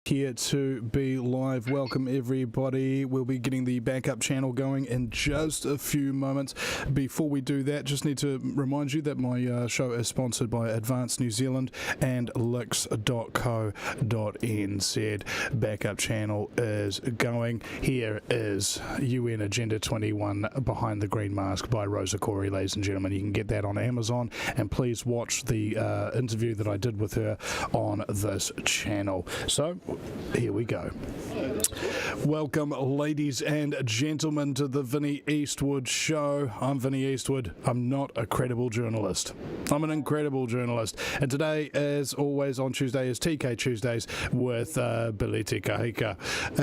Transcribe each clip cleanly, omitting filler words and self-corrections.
here to be live. Welcome everybody. We'll be getting the backup channel going in just a few moments. Before we do that, just need to remind you that my show is sponsored by Advance New Zealand and licks.co.nz. Backup channel is going. Here is UN Agenda 21 Behind the Green Mask by Rosa Corey, ladies and gentlemen. You can get that on Amazon, and please watch the interview that I did with her on this channel. So here we go. Welcome, ladies and gentlemen, to the Vinny Eastwood Show. I'm Vinny Eastwood. I'm not a credible journalist. I'm an incredible journalist. And today, as always on Tuesday, is TK Tuesdays with Billy Te Kahika.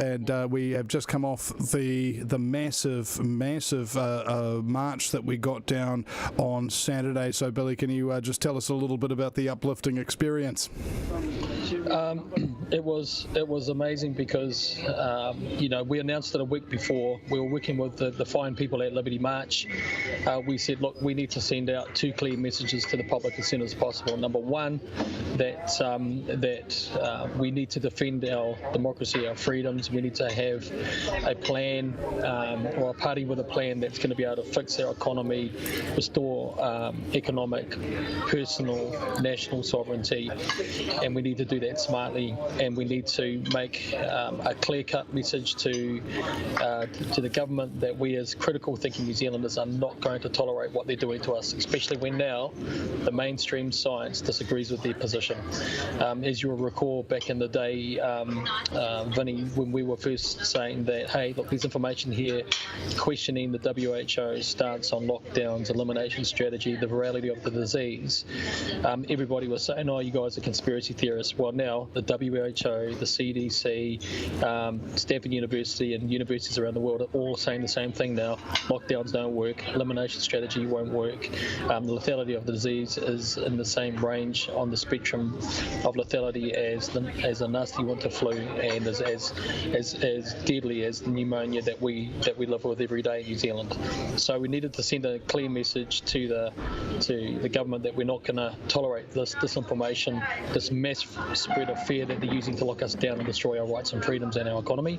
And we have just come off the massive march that we got down on Saturday. So, Billy, can you just tell us a little bit about the uplifting experience? It was amazing because we announced it a week before. We were working with the fine people at Liberty March. We said, look, we need to send out two clear messages to the public as soon as possible. Number one, that we need to defend our democracy, our freedoms. We need to have a plan or a party with a plan that's going to be able to fix our economy, restore economic, personal, national sovereignty, and we need to do that smartly. And we need to make a clear-cut message to the government that we as critical thinking New Zealanders are not going to tolerate what they're doing to us, especially when now the mainstream science disagrees with their position. As you'll recall back in the day, Vinny, when we were first saying that, hey, look, there's information here questioning the WHO stance on lockdowns, elimination strategy, the virality of the disease, everybody was saying, oh, you guys are conspiracy theorists. Well, now the WHO, the CDC, Stanford University and universities around the world are all saying the same thing now. Lockdowns don't work, elimination strategy won't work. The lethality of the disease is in the same range on the spectrum of lethality as a nasty winter flu, and as deadly as the pneumonia that we live with every day in New Zealand. So we needed to send a clear message to the government that we're not going to tolerate this disinformation, this mass spread of fear that they're using to lock us down and destroy our rights and freedoms and our economy.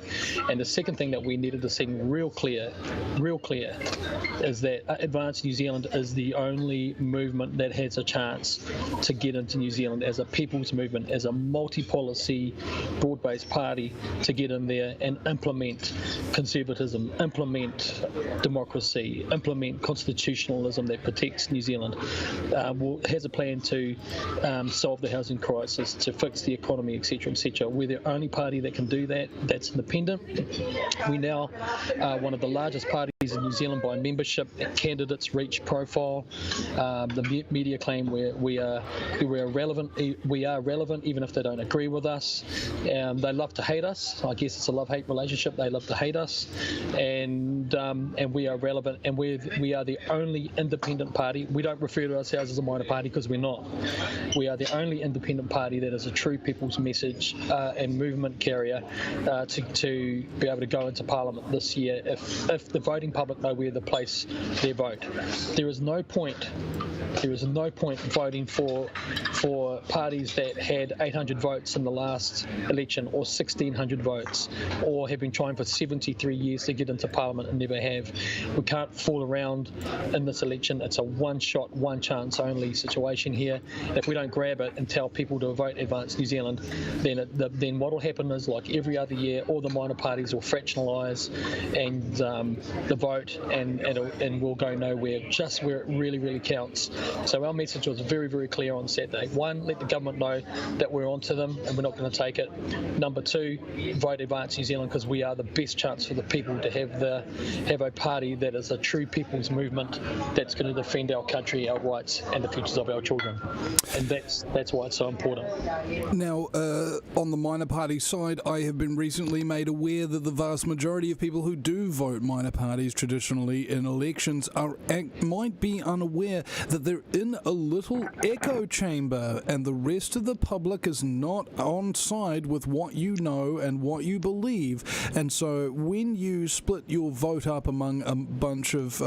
And the second thing that we needed to send real clear, is that Advance New Zealand is the only movement that has a chance to get into New Zealand as a people's movement, as a multi-policy, broad-based party to get in there and implement conservatism, implement democracy, implement constitutionalism that protects New Zealand, has a plan to solve the housing crisis, to fix the economy, etc., etc. We're the only party that can do that. That's independent. We now are one of the largest parties in New Zealand by membership, candidates reach profile. The media claim we are relevant. We are relevant even if they don't agree with us. They love to hate us. I guess it's a love-hate relationship. They love to hate us, and we are relevant. And we are the only independent party. We don't refer to ourselves as a minor party because we're not. We are the only independent party that is a true people's message and movement carrier to be able to go into Parliament this year if the voting public know where to place their vote. There is no point voting for parties that had 800 votes in the last election, or 1,600 votes, or have been trying for 73 years to get into Parliament and never have. We can't fool around in this election. It's a one-shot, one-chance only situation here. If we don't grab it and tell people to vote Advance New Zealand, then what will happen is, like every other year, all the minor parties will fractionalise and the vote, and we'll go nowhere, just where it really, really counts. So our message was very, very clear on Saturday. One, let the government know that we're onto them and we're not going to take it. Number two, vote Advance New Zealand, because we are the best chance for the people to have a party that is a true people's movement that's going to defend our country, our rights, and the futures of our children. And that's why it's so important. Now, on the minor party side, I have been recently made aware that the vast majority of people who do vote minor parties parties traditionally in elections might be unaware that they're in a little echo chamber, and the rest of the public is not on side with what you know and what you believe. And so when you split your vote up among a bunch of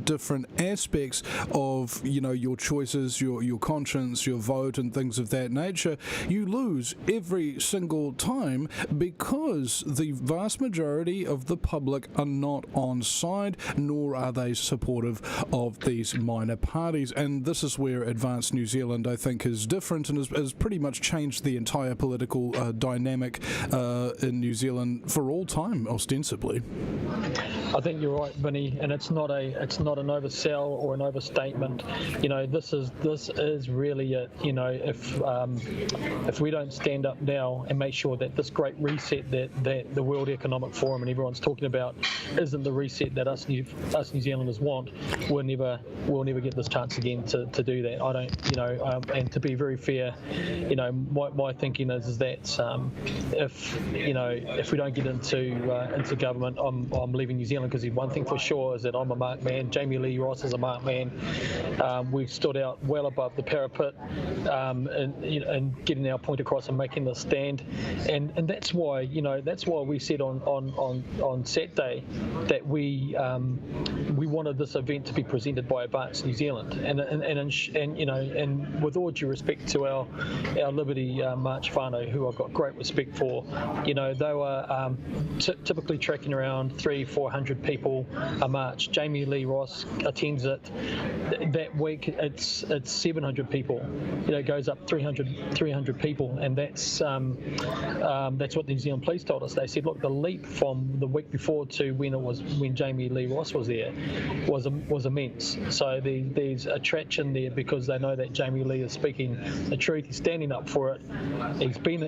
different aspects of, your choices, your conscience, your vote, and things of that nature, you lose every single time because the vast majority of the public are not on side, nor are they supportive of these minor parties. And this is where Advanced New Zealand, I think, is different and has pretty much changed the entire political dynamic in New Zealand for all time, ostensibly. I think you're right, Vinny, and it's not an oversell or an overstatement. This is really it. If we don't stand up now and make sure that this great reset that the World Economic Forum and everyone's talking about isn't the reset that us New Zealanders want, we'll never get this chance again to do that. I don't, and to be very fair, my thinking is that if we don't get into government, I'm leaving New Zealand, because one thing for sure is that I'm a marked man. Jamie Lee Ross is a marked man. We've stood out well above the parapet and getting our point across and making the stand, and that's why we said on Saturday that we wanted this event to be presented by Advanced New Zealand, and with all due respect to our Liberty March whānau, who I've got great respect for, they were typically tracking around 300-400 people a march. Jamie Lee Ross attends it. That week it's 700 people. It goes up 300 people, and that's what the New Zealand Police told us. They said, look, the leap from the week before to when Jamie Lee Ross was there was immense. So there's attraction there because they know that Jamie Lee is speaking the truth. He's standing up for it.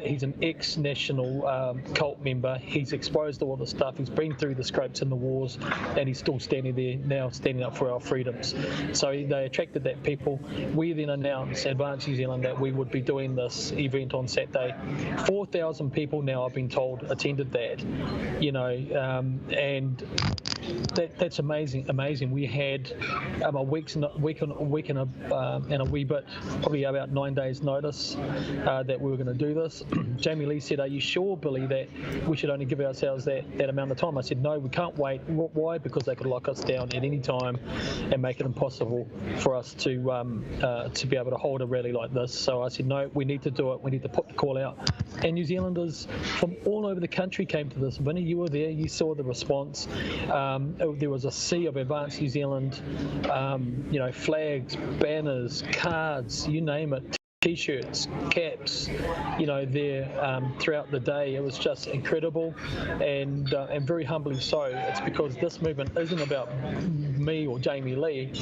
He's an ex-national cult member. He's exposed all the stuff. He's been through the scrapes and the wars, and he's still standing there now, standing up for our freedoms. So they attracted that people. We then announced, Advanced New Zealand, that we would be doing this event on Saturday. 4,000 people now, I've been told, attended that. And that's amazing. We had a week and a wee bit, probably about 9 days notice that we were going to do this. Jamie Lee said, are you sure, Billy, that we should only give ourselves that amount of time? I said, no, we can't wait. Why? Because they could lock us down at any time and make it impossible for us to be able to hold a rally like this. So I said, no, we need to do it. We need to put the call out. And New Zealanders from all over the country came to this. Vinny, you were there. You saw the response. There was a sea of Advanced New Zealand, flags, banners, cards, you name it. T-shirts, caps, there throughout the day. It was just incredible, and very humbling so. It's because this movement isn't about me or Jamie Lee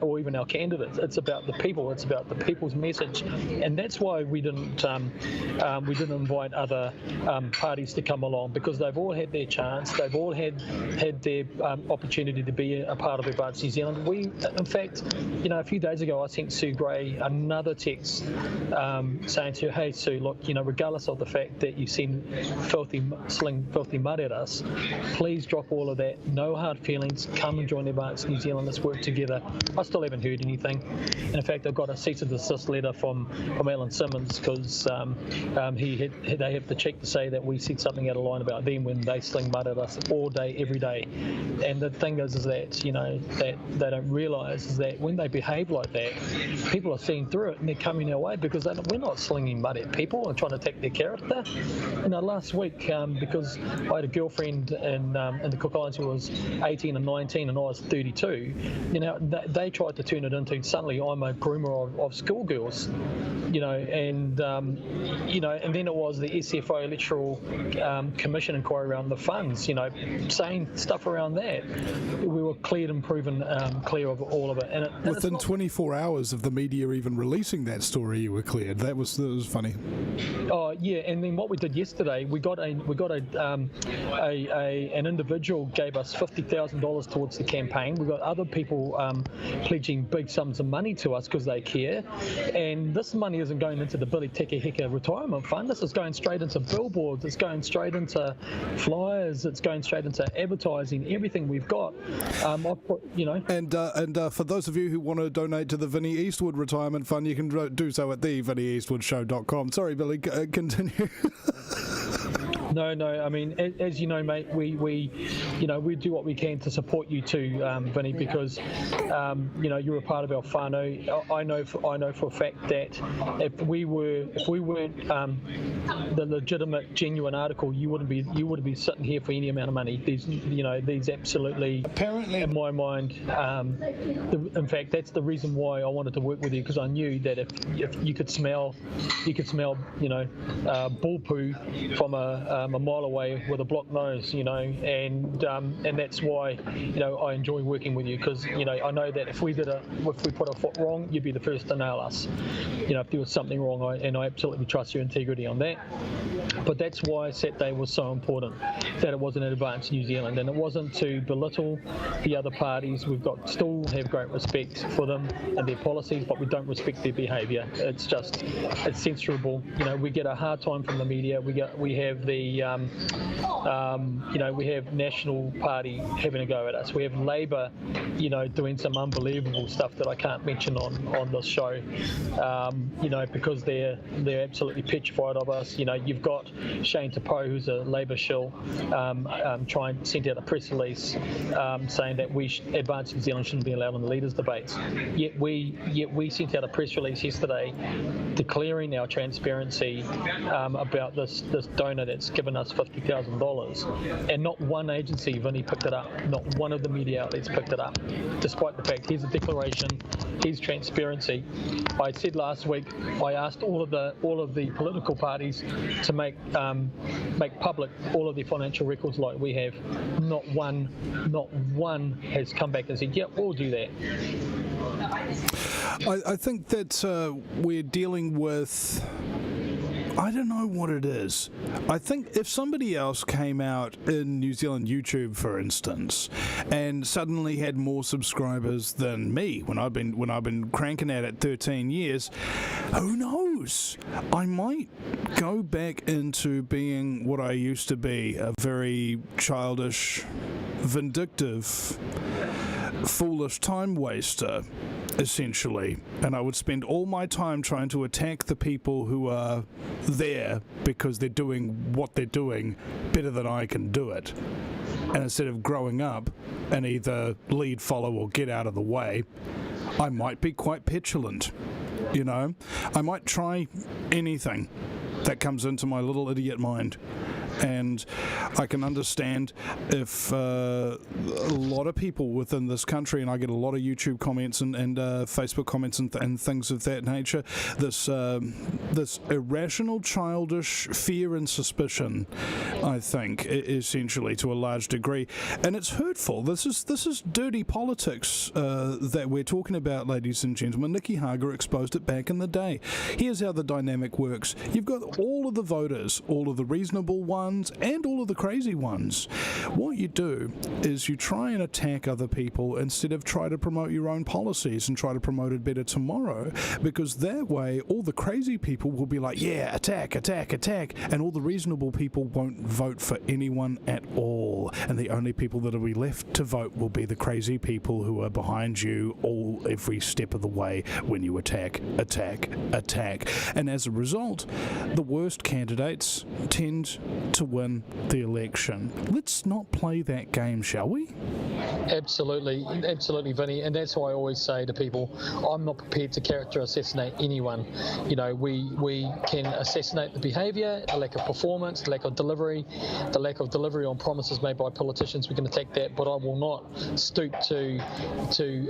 or even our candidates. It's about the people. It's about the people's message, and that's why we didn't invite other parties to come along, because they've all had their chance. They've all had their opportunity to be a part of Advanced New Zealand. We, in fact, a few days ago, I sent Sue Gray another text saying to her, hey Sue, look, regardless of the fact that you sling filthy mud at us, please drop all of that. No hard feelings. Come and join Advanced New Zealand. Let's work together. I still haven't heard anything. And in fact, I've got a cease and desist letter from Alan Simmons, because they have the cheek to say that we said something out of line about them when they sling mud at us all day, every day. And the thing is that that they don't realise is that when they behave like that, people are seeing through it and they're coming our way, because we're not slinging mud at people and trying to attack their character. Last week, because I had a girlfriend in the Cook Islands who was 18 and 19 and I was 32, they tried to turn it into suddenly I'm a groomer of schoolgirls, and then it was the SFO Electoral Commission inquiry around the funds, saying stuff around that. We were cleared and proven clear of all of it. And within 24 hours of the media even releasing that story, you were cleared. That was funny. Oh yeah, and then what we did yesterday, we got an individual gave us $50,000 towards the campaign. We got other people pledging big sums of money to us because they care, and this money isn't going into the Billy Takahika retirement fund. This is going straight into billboards. It's going straight into flyers. It's going straight into advertising. Everything we've got. I've put, And for those of you who want to donate to the Vinny Eastwood Retirement Fund, you can do so at thevinnieeastwoodshow.com. Sorry, Billy, continue. No. I mean, as you know, mate, we do what we can to support you too, Vinny, because you're a part of our whānau. I know for a fact that if we weren't the legitimate, genuine article, you wouldn't be sitting here for any amount of money. These absolutely, apparently, in my mind, in fact, that's the reason why I wanted to work with you, because I knew that if you could smell, bull poo from a mile away with a blocked nose, and that's why I enjoy working with you, because I know that if we put a foot wrong, you'd be the first to nail us. If there was something wrong, I absolutely trust your integrity on that. But that's why Saturday was so important, that it wasn't in Advance New Zealand, and it wasn't to belittle the other parties. We've still have great respect for them and their policies, but we don't respect their behaviour. It's censorable. We get a hard time from the media. We have the we have National Party having a go at us. We have Labour, doing some unbelievable stuff that I can't mention on this show, because they're absolutely petrified of us. You've got Shane Tapo, who's a Labour shill, sent out a press release saying that Advance New Zealand shouldn't be allowed in the leaders' debates. Yet we sent out a press release yesterday declaring our transparency about this donor that's given us $50,000, and not one agency, Vinny, picked it up. Not one of the media outlets picked it up, despite the fact here's a declaration, here's transparency. I said last week, I asked all of the political parties to make public all of their financial records like we have. Not one has come back and said, yeah, we'll do that. I think that we're dealing with, I don't know what it is. I think if somebody else came out in New Zealand YouTube, for instance, and suddenly had more subscribers than me when I've been cranking at it 13 years, who knows? I might go back into being what I used to be, a very childish, vindictive, foolish time waster, essentially, and I would spend all my time trying to attack the people who are there because they're doing what they're doing better than I can do it. And instead of growing up and either lead, follow, or get out of the way, I might be quite petulant. I might try anything that comes into my little idiot mind. And I can understand if a lot of people within this country, and I get a lot of YouTube comments and Facebook comments and things of that nature, this irrational, childish fear and suspicion, I think, essentially, to a large degree. And it's hurtful. This is dirty politics that we're talking about, ladies and gentlemen. Nikki Hager exposed it back in the day. Here's how the dynamic works. You've got all of the voters, all of the reasonable ones, and all of the crazy ones. What you do is you try and attack other people instead of try to promote your own policies and try to promote it better tomorrow, because that way all the crazy people will be like, yeah, attack, attack, attack, and all the reasonable people won't vote for anyone at all, and the only people that will be left to vote will be the crazy people who are behind you every step of the way when you attack, attack, attack. And as a result, the worst candidates tend to win the election. Let's not play that game, shall we? Absolutely, Vinny, and that's why I always say to people, I'm not prepared to character assassinate anyone. We can assassinate the behaviour, the lack of performance, the lack of delivery on promises made by politicians. We can attack that, but I will not stoop to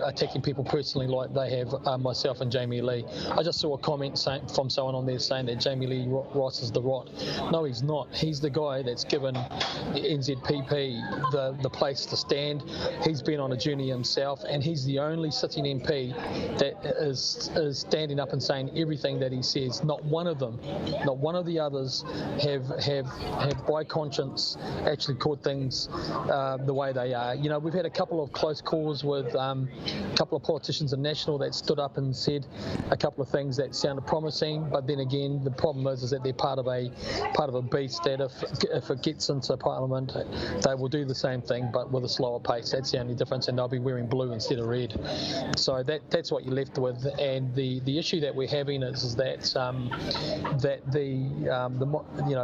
attacking people personally like they have myself and Jamie Lee. I just saw a comment from someone on there saying that Jamie Lee Ross is the rot. No, he's not. He's the a guy that's given the NZPP the place to stand. He's been on a journey himself, and he's the only sitting MP that is standing up and saying everything that he says. Not one of them, not one of the others have by conscience actually called things the way they are. You know, we've had a couple of close calls with a couple of politicians in National that stood up and said a couple of things that sounded promising, but then again, the problem is that they're part of a beast that if it gets into Parliament, they will do the same thing, but with a slower pace. That's the only difference, and they'll be wearing blue instead of red. So that's what you're left with, and the issue that we're having is that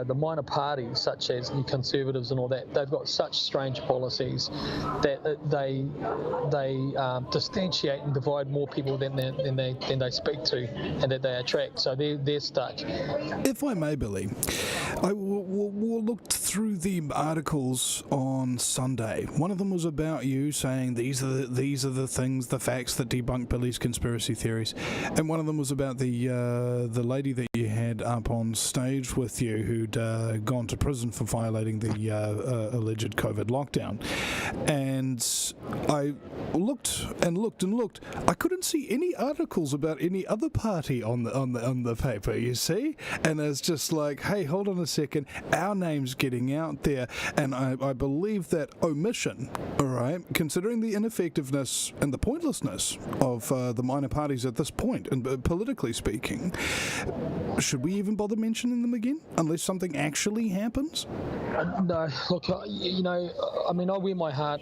the minor parties such as the Conservatives and all that, they've got such strange policies that they distantiate and divide more people than they speak to and that they attract. So they're stuck. If I may, Billy, I looked through the articles on Sunday. One of them was about you saying these are the things, the facts that debunk Billy's conspiracy theories, and one of them was about the lady that you had up on stage with you who'd gone to prison for violating the alleged COVID lockdown. And I looked and looked and looked. I couldn't see any articles about any other party on the paper, you see? And it's just like, hey, hold on a second, our name's getting out there. And I believe that omission, all right, considering the ineffectiveness and the pointlessness of the minor parties at this point, and politically speaking, should we even bother mentioning them again unless something actually happens? No, look, you know, I mean, I wear my heart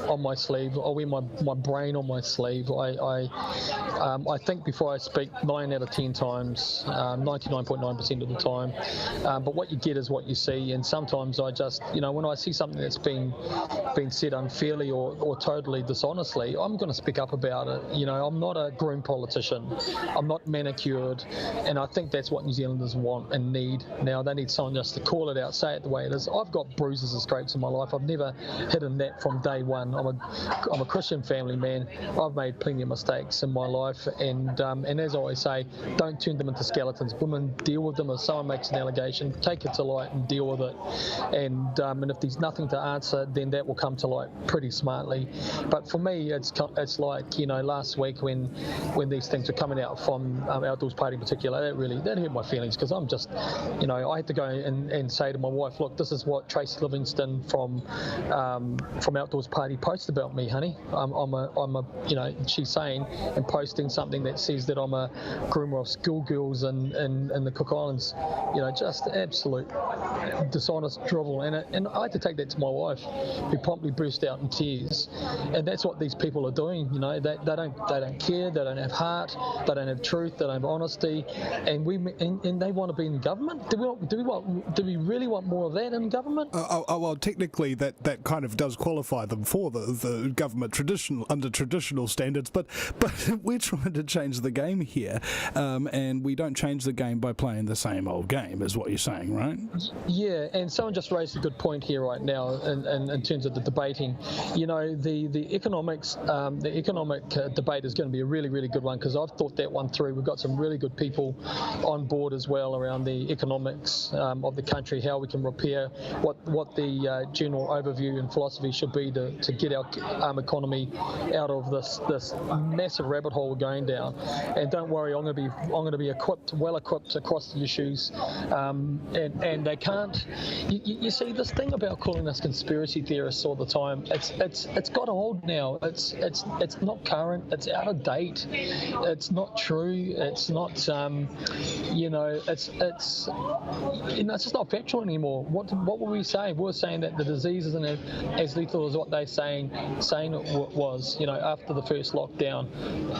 on my sleeve. I wear my brain on my sleeve. I think before I speak 9 out of 10 times, 99.9% of the time. But what you get is what you see, and sometimes I just, you know, when I see something that's been said unfairly or totally dishonestly, I'm going to speak up about it. You know, I'm not a groomed politician. I'm not manicured, and I think that's what New Zealanders want and need now. They need someone just to call it out, say it the way it is. I've got bruises and scrapes in my life. I've never hidden that from day one. I'm a Christian family man. I've made plenty of mistakes in my life, and as I always say, don't turn them into skeletons. Women, deal with them. If someone makes an allegation, take it to light and deal with it. And if there's nothing to answer, then that will come to light pretty smartly. But for me, it's like, you know, last week when these things were coming out from Outdoors Party in particular, that hurt my feelings, because I'm just, you know, I had to go and say to my wife, look, this is what Tracy Livingston from Outdoors Party posted about me, honey. I'm a, you know, she's saying and posting something that says that I'm a groomer of schoolgirls in the Cook Islands. You know, just absolute dishonest drivel. And I had to take that to my wife, who promptly burst out in tears. And that's what these people are doing. You know, they don't care. They don't have heart. They don't have truth. They don't have honesty. And they want to be in government. Do we really want more of that in government? Well, technically that kind of does qualify them for the government under traditional standards, but we're trying to change the game here, and we don't change the game by playing the same old game, is what you're saying, right? Yeah, and someone just raised a good point here right now in terms of the debating. You know, the economic debate is going to be a really, really good one, because I've thought that one through. We've got some really good people on board as well around the economics of the country, how we can repair, what the general overview and philosophy should be to get our economy out of this massive rabbit hole we're going down. And don't worry, I'm going to be well equipped across the issues. And they can't. You see, this thing about calling us conspiracy theorists all the time, it's got old now. It's not current. It's out of date. It's not true. It's not. It's just not factual anymore. What were we saying? We were saying that the disease isn't as lethal as what they're saying it was. You know, after the first lockdown,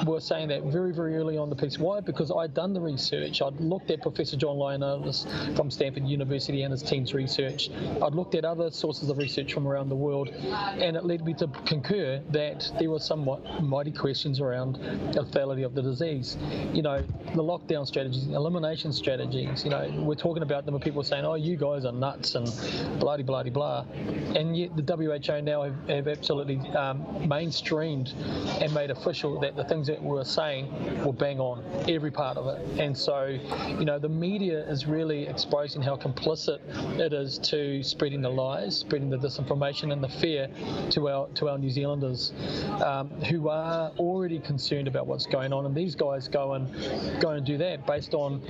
we were saying that very, very early on the piece. Why? Because I'd done the research. I'd looked at Professor John Lionalis from Stanford University and his team's research. I'd looked at other sources of research from around the world, and it led me to concur that there were somewhat mighty questions around the lethality of the disease. You know, the lockdown strategies, elimination strategies, you know, we're talking about them and people are saying, oh, you guys are nuts and blah. And yet the WHO now have absolutely mainstreamed and made official that the things that we were saying were bang on, every part of it. And so, you know, the media is really exposing how complicit it is to spreading the lies, spreading the disinformation and the fear to our New Zealanders who are already concerned about what's going on. And these guys go and do that based on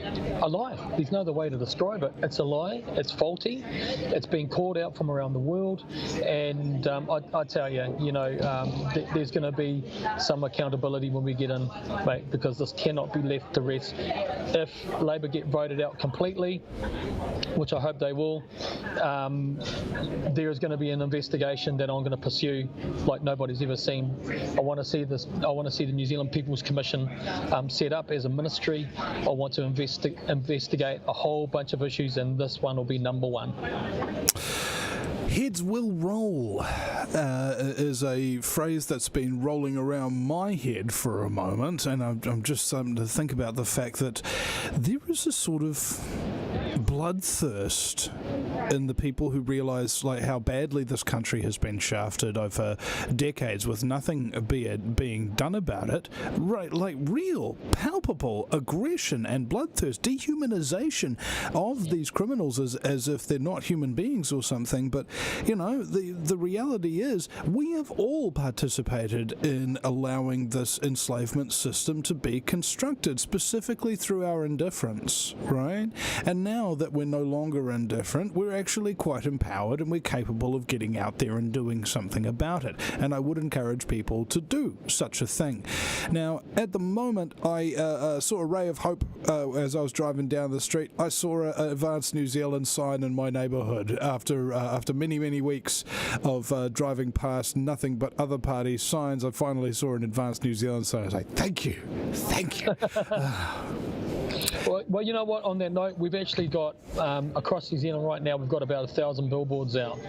a lie. There's no other way to describe it. It's a lie. It's faulty. It's being called out from around the world. And I tell you, there's going to be some accountability when we get in, mate, because this cannot be left to rest. If Labour get voted out completely, which I hope they will, there is going to be an investigation that I'm going to pursue like nobody's ever seen. I want to see the New Zealand People's Commission set up as a ministry. I want to investigate a whole bunch of issues, and this one will be number one. Heads will roll is a phrase that's been rolling around my head for a moment, and I'm just starting to think about the fact that there is a sort of bloodthirst in the people who realise like how badly this country has been shafted over decades with nothing being done about it. Right, like real, palpable aggression and bloodthirst, dehumanisation of these criminals as if they're not human beings or something. But the reality is we have all participated in allowing this enslavement system to be constructed, specifically through our indifference, right? And now that we're no longer indifferent, we're actually quite empowered and we're capable of getting out there and doing something about it. And I would encourage people to do such a thing. Now, at the moment, I saw a ray of hope as I was driving down the street. I saw an Advanced New Zealand sign in my neighbourhood after many weeks of driving past nothing but other party signs. I finally saw an Advanced New Zealand sign. I was like, thank you. Well, you know what? On that note, we've actually got across New Zealand right now, we've got about 1,000 billboards out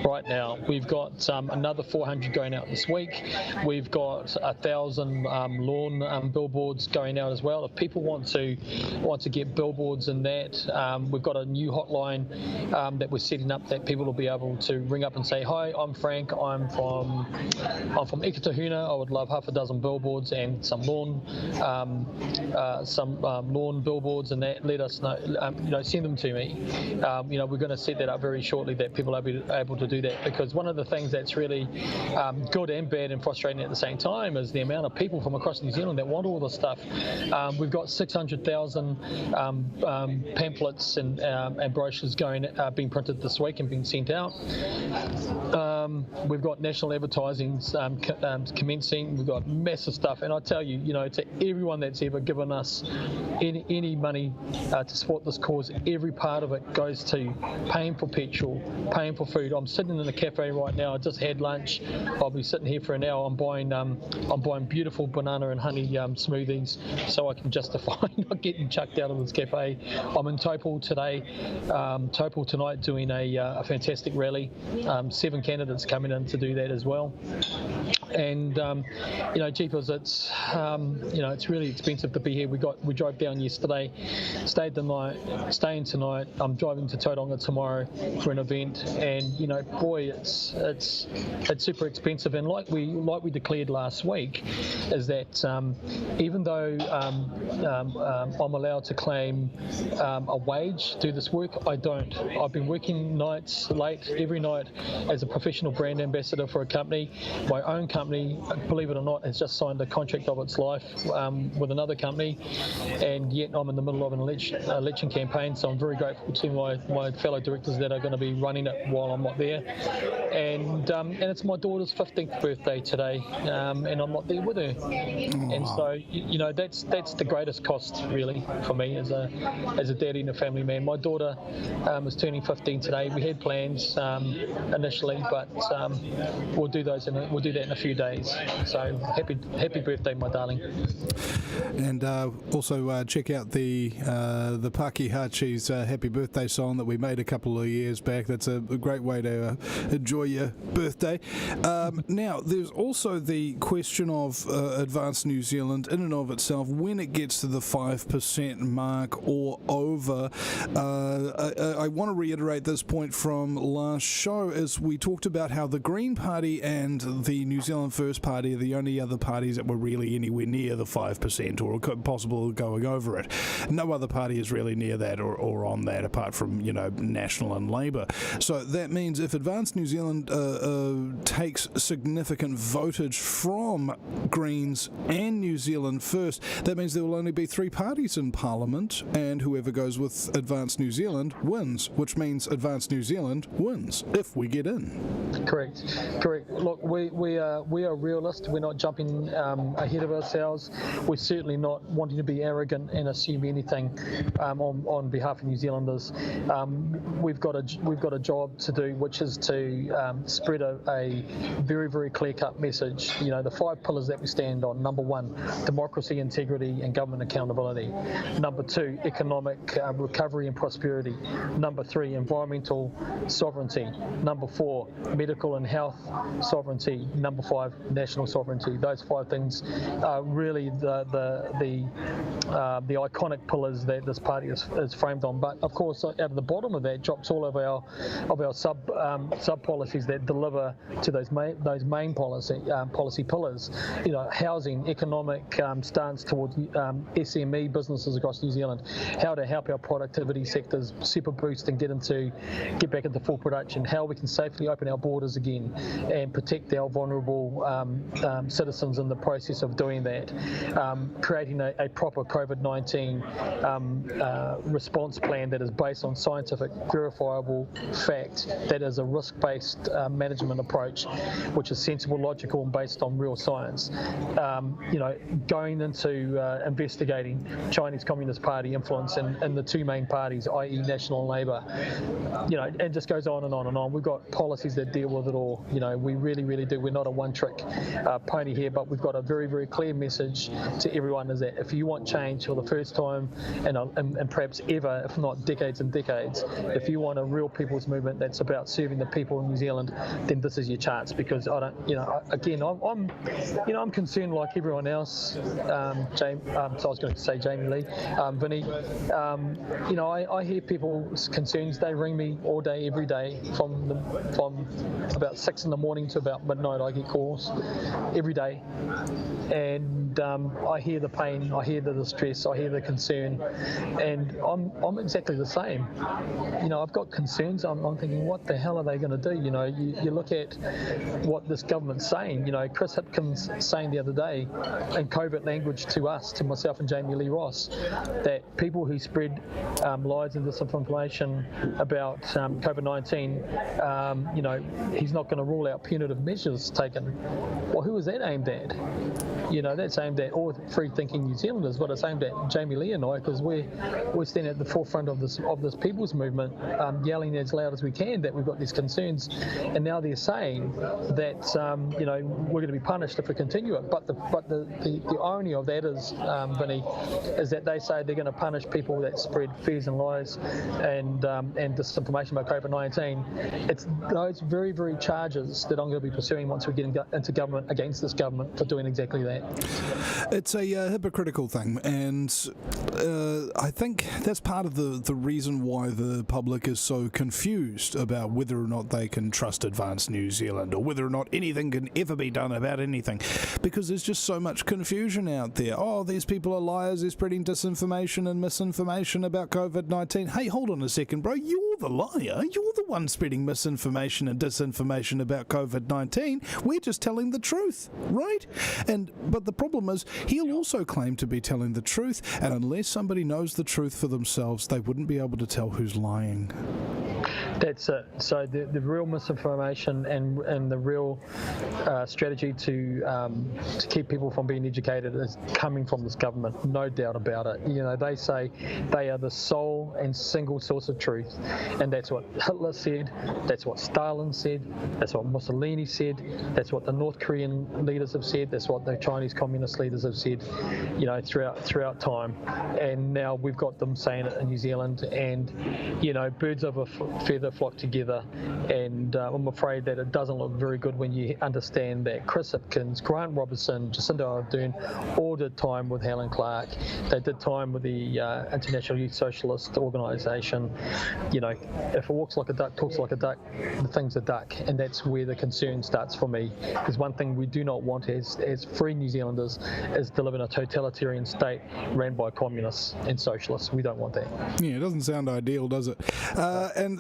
right now. We've got another 400 going out this week. We've got 1,000 lawn billboards going out as well. If people want to get billboards in that, we've got a new hotline that we're setting up that people will be able to ring up and say, "Hi, I'm Frank. I'm from Ekatahuna. I would love half a dozen billboards and some lawn billboards and that. Let us know. Send them to me. We're going to set that up very shortly that people are able to do that, because one of the things that's really good and bad and frustrating at the same time is the amount of people from across New Zealand that want all this stuff. We've got 600,000 pamphlets and brochures being printed this week and being sent out. We've got national advertising commencing. We've got massive stuff, and I tell you, to everyone that's ever given us any money to support this cause, every part of it goes to paying for petrol, paying for food. I'm sitting in a cafe right now. I just had lunch. I'll be sitting here for an hour. I'm buying beautiful banana and honey smoothies so I can justify not getting chucked out of this cafe. I'm in Taupō today. Taupō tonight doing a fantastic rally. 7 candidates coming in to do that as well. And jeepers, it's really expensive to be here. We drove down yesterday, stayed the night, staying tonight. I'm driving to Tauranga tomorrow for an event, and boy, it's super expensive. And like we declared last week, is that even though I'm allowed to claim a wage to do this work, I don't. I've been working nights late every night as a professional brand ambassador for a company. My own company, believe it or not, has just signed a contract of its life with another company, and yet I'm in the middle of an election campaign, so I'm very grateful to my fellow directors that are going to be running it while I'm not there. And it's my daughter's 15th birthday today, and I'm not there with her. And so that's the greatest cost really for me as a daddy and a family man. My daughter is turning 15 today. We had plans initially, but we'll do that in a few days. So happy birthday, my darling. And also check out the Pakihachi's Happy Birthday song that we made a couple of years back. That's a great way to enjoy your birthday. Now, there's also the question of Advanced New Zealand in and of itself. When it gets to the 5% mark or over, I want to reiterate this point from last show, as we talked about how the Green Party and the New Zealand Zealand First Party are the only other parties that were really anywhere near the 5% or possible going over it. No other party is really near that or on that, apart from, National and Labour. So that means if Advance New Zealand takes significant votage from Greens and New Zealand First, that means there will only be 3 parties in Parliament, and whoever goes with Advance New Zealand wins, which means Advance New Zealand wins if we get in. Correct. Look, we are realists. We're not jumping ahead of ourselves. We're certainly not wanting to be arrogant and assume anything on behalf of New Zealanders. We've got a job to do, which is to spread a very, very clear-cut message. The 5 pillars that we stand on. Number 1, democracy, integrity, and government accountability. Number 2, economic recovery and prosperity. Number 3, environmental sovereignty. Number 4, medical and health sovereignty. Number 5, national sovereignty. Those 5 things are really the iconic pillars that this party is framed on. But of course, out of the bottom of that drops all of our sub policies that deliver to those main policy pillars. Housing, economic stance towards SME businesses across New Zealand, how to help our productivity sectors super boost and get back into full production, how we can safely open our borders again and protect our vulnerable citizens in the process of doing that, creating a proper COVID-19 response plan that is based on scientific, verifiable fact, that is a risk-based management approach, which is sensible, logical, and based on real science. Going into investigating Chinese Communist Party influence in the 2 main parties, i.e. National and Labour. It just goes on and on and on. We've got policies that deal with it all. We really, really do. We're not a one-trick pony here, but we've got a very, very clear message to everyone, is that if you want change for the first time and perhaps ever, if not decades and decades, if you want a real people's movement that's about serving the people of New Zealand, then this is your chance. Because I'm concerned like everyone else. So I was going to say Jamie Lee, Vinny. I hear people's concerns. They ring me all day, every day, from about 6 in the morning to about midnight. I get calls every day, and I hear the pain, I hear the distress, I hear the concern, and I'm exactly the same. I've got concerns. I'm thinking, what the hell are they going to do? You look at what this government's saying. Chris Hipkins saying the other day in covert language to us, to myself and Jamie Lee Ross, that people who spread lies and disinformation about COVID-19, he's not going to rule out punitive measures taken. Well, who is that aimed at? That's aimed at all free-thinking New Zealanders, but it's aimed at Jamie Lee and I, because we're standing at the forefront of this people's movement, yelling as loud as we can that we've got these concerns, and now they're saying that we're going to be punished if we continue it. But the irony of that is, Vinny, is that they say they're going to punish people that spread fears and lies and disinformation about COVID-19. It's those very, very charges that I'm going to be pursuing once we get into government against this government for doing exactly that. It's a hypocritical thing, and I think that's part of the reason why the public is so confused about whether or not they can trust Advance New Zealand or whether or not anything can ever be done about anything, because there's just so much confusion out there. Oh, these people are liars, they're spreading disinformation and misinformation about COVID-19. Hey, hold on a second, bro, you're the liar. You're the one spreading misinformation and disinformation about COVID-19. We're just telling the truth, right? But the problem is, he'll also claim to be telling the truth, and unless somebody knows the truth for themselves, they wouldn't be able to tell who's lying. That's it. So the real misinformation and the real strategy to keep people from being educated is coming from this government, no doubt about it. They say they are the sole and single source of truth, and that's what Hitler said, that's what Stalin said, that's what Mussolini said, that's what the North Korean leaders have said, that's what the Chinese communist leaders have said, throughout time. And now we've got them saying it in New Zealand, and birds of a feather flock together, and I'm afraid that it doesn't look very good when you understand that Chris Hipkins, Grant Robertson, Jacinda Ardern all did time with Helen Clark. They did time with the International Youth Socialist organisation, if it walks like a duck, talks like a duck, the thing's a duck, and that's where the concern starts for me. Because one thing we do not want as free New Zealanders is to live in a totalitarian state ran by communists and socialists. We don't want that. Yeah, it doesn't sound ideal, does it? And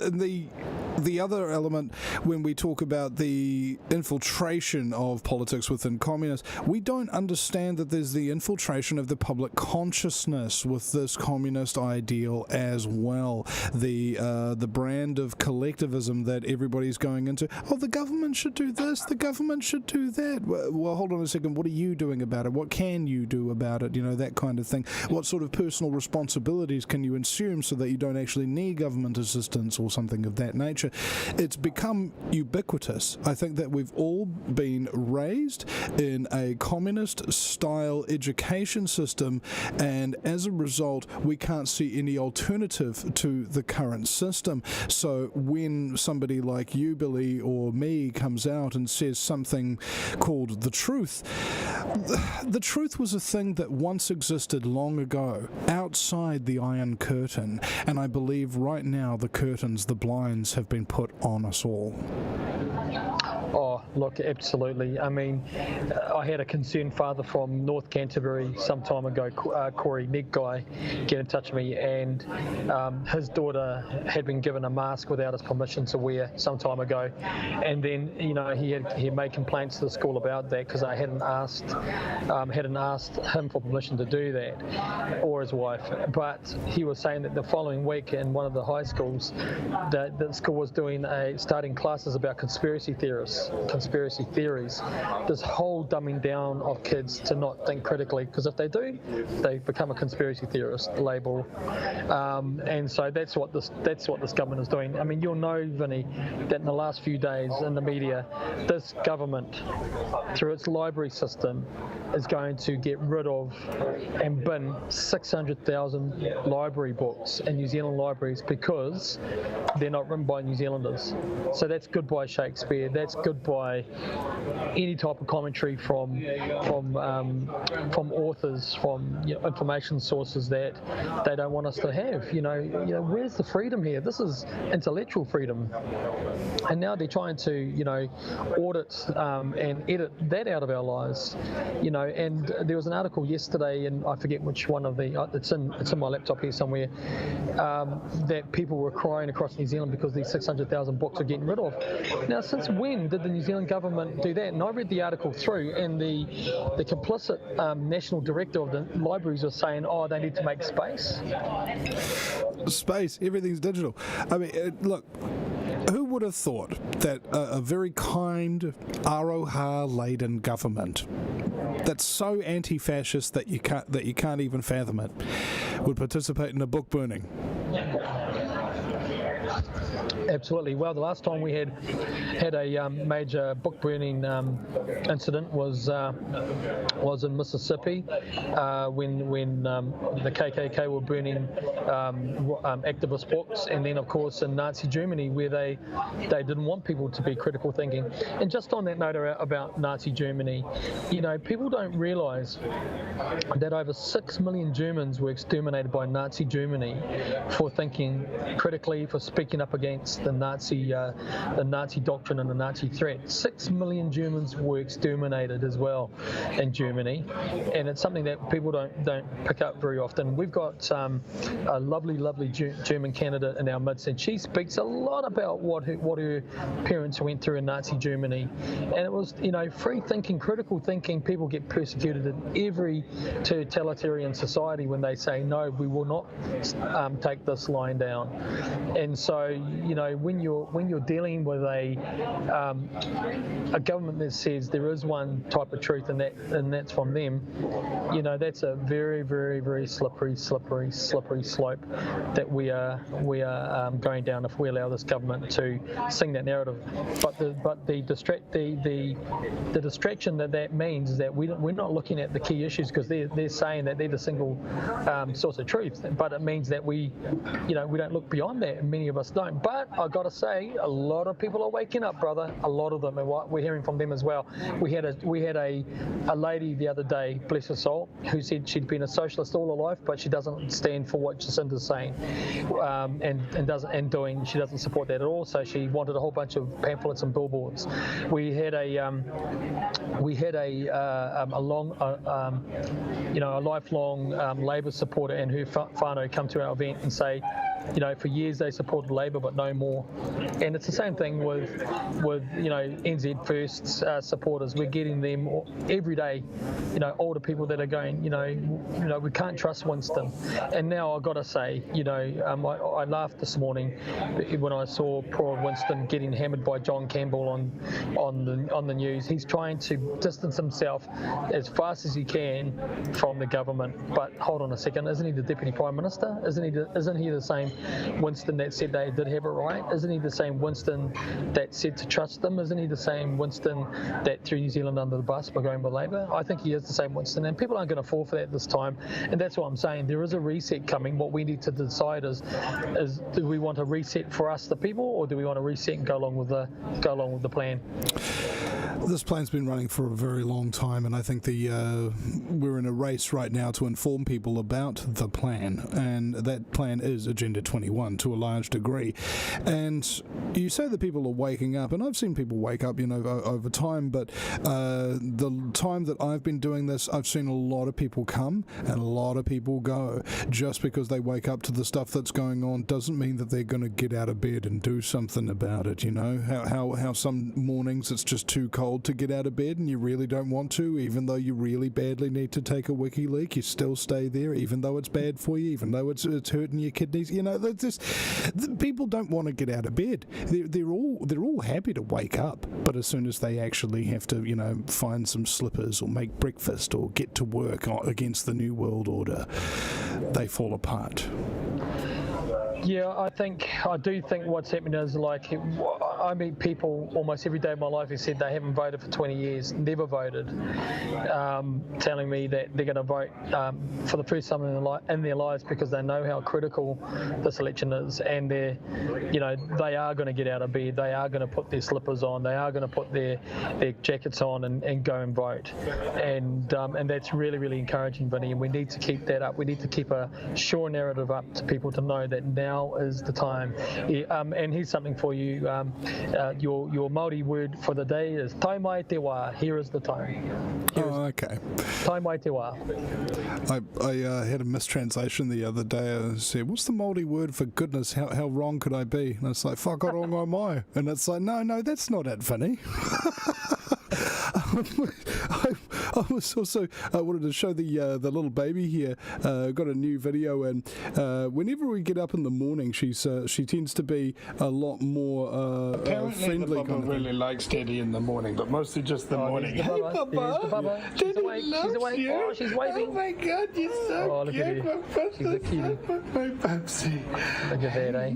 the other element, when we talk about the infiltration of politics within communists, we don't understand that there's the infiltration of the public consciousness with this communist ideal as well. The brand of collectivism that everybody's going into. Oh, the government should do this, the government should do that. Well, hold on a second, what are you doing about it? What can you do about it? That kind of thing. What sort of personal responsibilities can you assume so that you don't actually need government assistance or something of that nature? It's become ubiquitous. I think that we've all been raised in a communist-style education system, and as a result, we can't see any alternative to the current system. So when somebody like you, Billy, or me comes out and says something called the truth was a thing that once existed long ago, outside the Iron Curtain, and I believe right now the curtains, the blinds, have been put on us all. Oh, look, absolutely. I mean, I had a concerned father from North Canterbury some time ago, Corey Neg guy, get in touch with me, and his daughter had been given a mask without his permission to wear some time ago, and then he had made complaints to the school about that because I hadn't asked him for permission to do that, or his wife. But he was saying that the following week in one of the high schools, that the school was starting classes about conspiracy theories, this whole dumbing down of kids to not think critically, because if they do, they become a conspiracy theorist label, and so that's what this government is doing. I mean, you'll know, Vinny, that in the last few days in the media, this government, through its library system, is going to get rid of and bin 600,000 library books in New Zealand libraries because they're not written by New Zealanders. So that's goodbye Shakespeare. That's goodbye any type of commentary from authors, from information sources that they don't want us to have. Where's the freedom here? This is intellectual freedom, and now they're trying to audit and edit that out of our lives. And there was an article yesterday, and I forget which one of the it's in my laptop here somewhere, that people were crying across New Zealand because these 600,000 books are getting rid of. Now, since when did the New Zealand government do that? And I read the article through, and the complicit national director of the libraries was saying, they need to make space. Space, everything's digital. I mean, look, who would have thought that a very kind, aroha-laden government that's so anti-fascist that you can't even fathom it would participate in a book burning? Absolutely. Well, the last time we had a major book burning incident was in Mississippi when the KKK were burning activist books, and then of course in Nazi Germany where they didn't want people to be critical thinking. And just on that note about Nazi Germany, people don't realise that over 6 million Germans were exterminated by Nazi Germany for thinking critically, for speaking up against the Nazi doctrine and the Nazi threat. 6 million Germans were exterminated as well in Germany, and it's something that people don't pick up very often. We've got a lovely German candidate in our midst, and she speaks a lot about what her parents went through in Nazi Germany, and it was free thinking, critical thinking. People get persecuted in every totalitarian society when they say no, we will not take this line down. And so when you're dealing with a government that says there is one type of truth and that's from them, that's a very, very, very slippery slope that we are going down if we allow this government to sing that narrative. But the distraction that means is that we're not looking at the key issues, because they're saying that they're the single source of truth. But it means that we don't look beyond that, and many of us don't. But I've got to say, a lot of people are waking up, brother. A lot of them, and we're hearing from them as well. We had a lady the other day, bless her soul, who said she'd been a socialist all her life, but she doesn't stand for what Jacinda's saying, she doesn't support that at all. So she wanted a whole bunch of pamphlets and billboards. We had a lifelong Labor supporter and her whānau come to our event and say, for years they supported Labor, but no more. And it's the same thing with NZ First's supporters. We're getting them every day. Older people that are going, we can't trust Winston. And now I've got to say, I laughed this morning when I saw poor Winston getting hammered by John Campbell on the news. He's trying to distance himself as fast as he can from the government. But hold on a second, isn't he the Deputy Prime Minister? Isn't he the same Winston that said they did have it right? Isn't he the same Winston that said to trust them? Isn't he the same Winston that threw New Zealand under the bus by going with Labor? I think he is the same Winston, and people aren't going to fall for that this time. And that's what I'm saying. There is a reset coming. What we need to decide is do we want a reset for us, the people, or do we want to reset and go along with the plan? This plan's been running for a very long time, and I think we're in a race right now to inform people about the plan, and that plan is Agenda 21 to a large degree. And you say that people are waking up, and I've seen people wake up, over time, but the time that I've been doing this, I've seen a lot of people come and a lot of people go. Just because they wake up to the stuff that's going on doesn't mean that they're going to get out of bed and do something about it, how some mornings it's just too cold to get out of bed and you really don't want to, even though you really badly need to take a wiki leak, you still stay there, even though it's bad for you, even though it's hurting your kidneys. People don't want to get out of bed. They're all happy to wake up, but as soon as they actually have to, find some slippers or make breakfast or get to work against the New World Order, they fall apart. Yeah, I do think what's happening is I meet people almost every day of my life who said they haven't voted for 20 years, never voted, telling me that they're going to vote for the first time in their lives because they know how critical this election is, and they are going to get out of bed, they are going to put their slippers on, they are going to put their jackets on and go and vote, and that's really, really encouraging, Vinny, and we need to keep that up. We need to keep a sure narrative up to people to know that now is the time. And here's something for you. Your Māori word for the day is tai mai te wā. Here is the time. Okay. Tai mai te wā. I had a mistranslation the other day. I said, what's the Māori word for goodness? How wrong could I be? And it's like, whakarongo mai. And it's like, no, that's not it, Vinny. I was also wanted to show the little baby here. Got a new video, and whenever we get up in the morning, she tends to be a lot more friendly. The Bubba really likes Daddy in the morning, but mostly just the morning. Hey, Bubba. She's awake. She's awake. You. Oh, she's waving. Oh my God, you're so cute. She's a cutie. My Bubsy. Look at that, eh?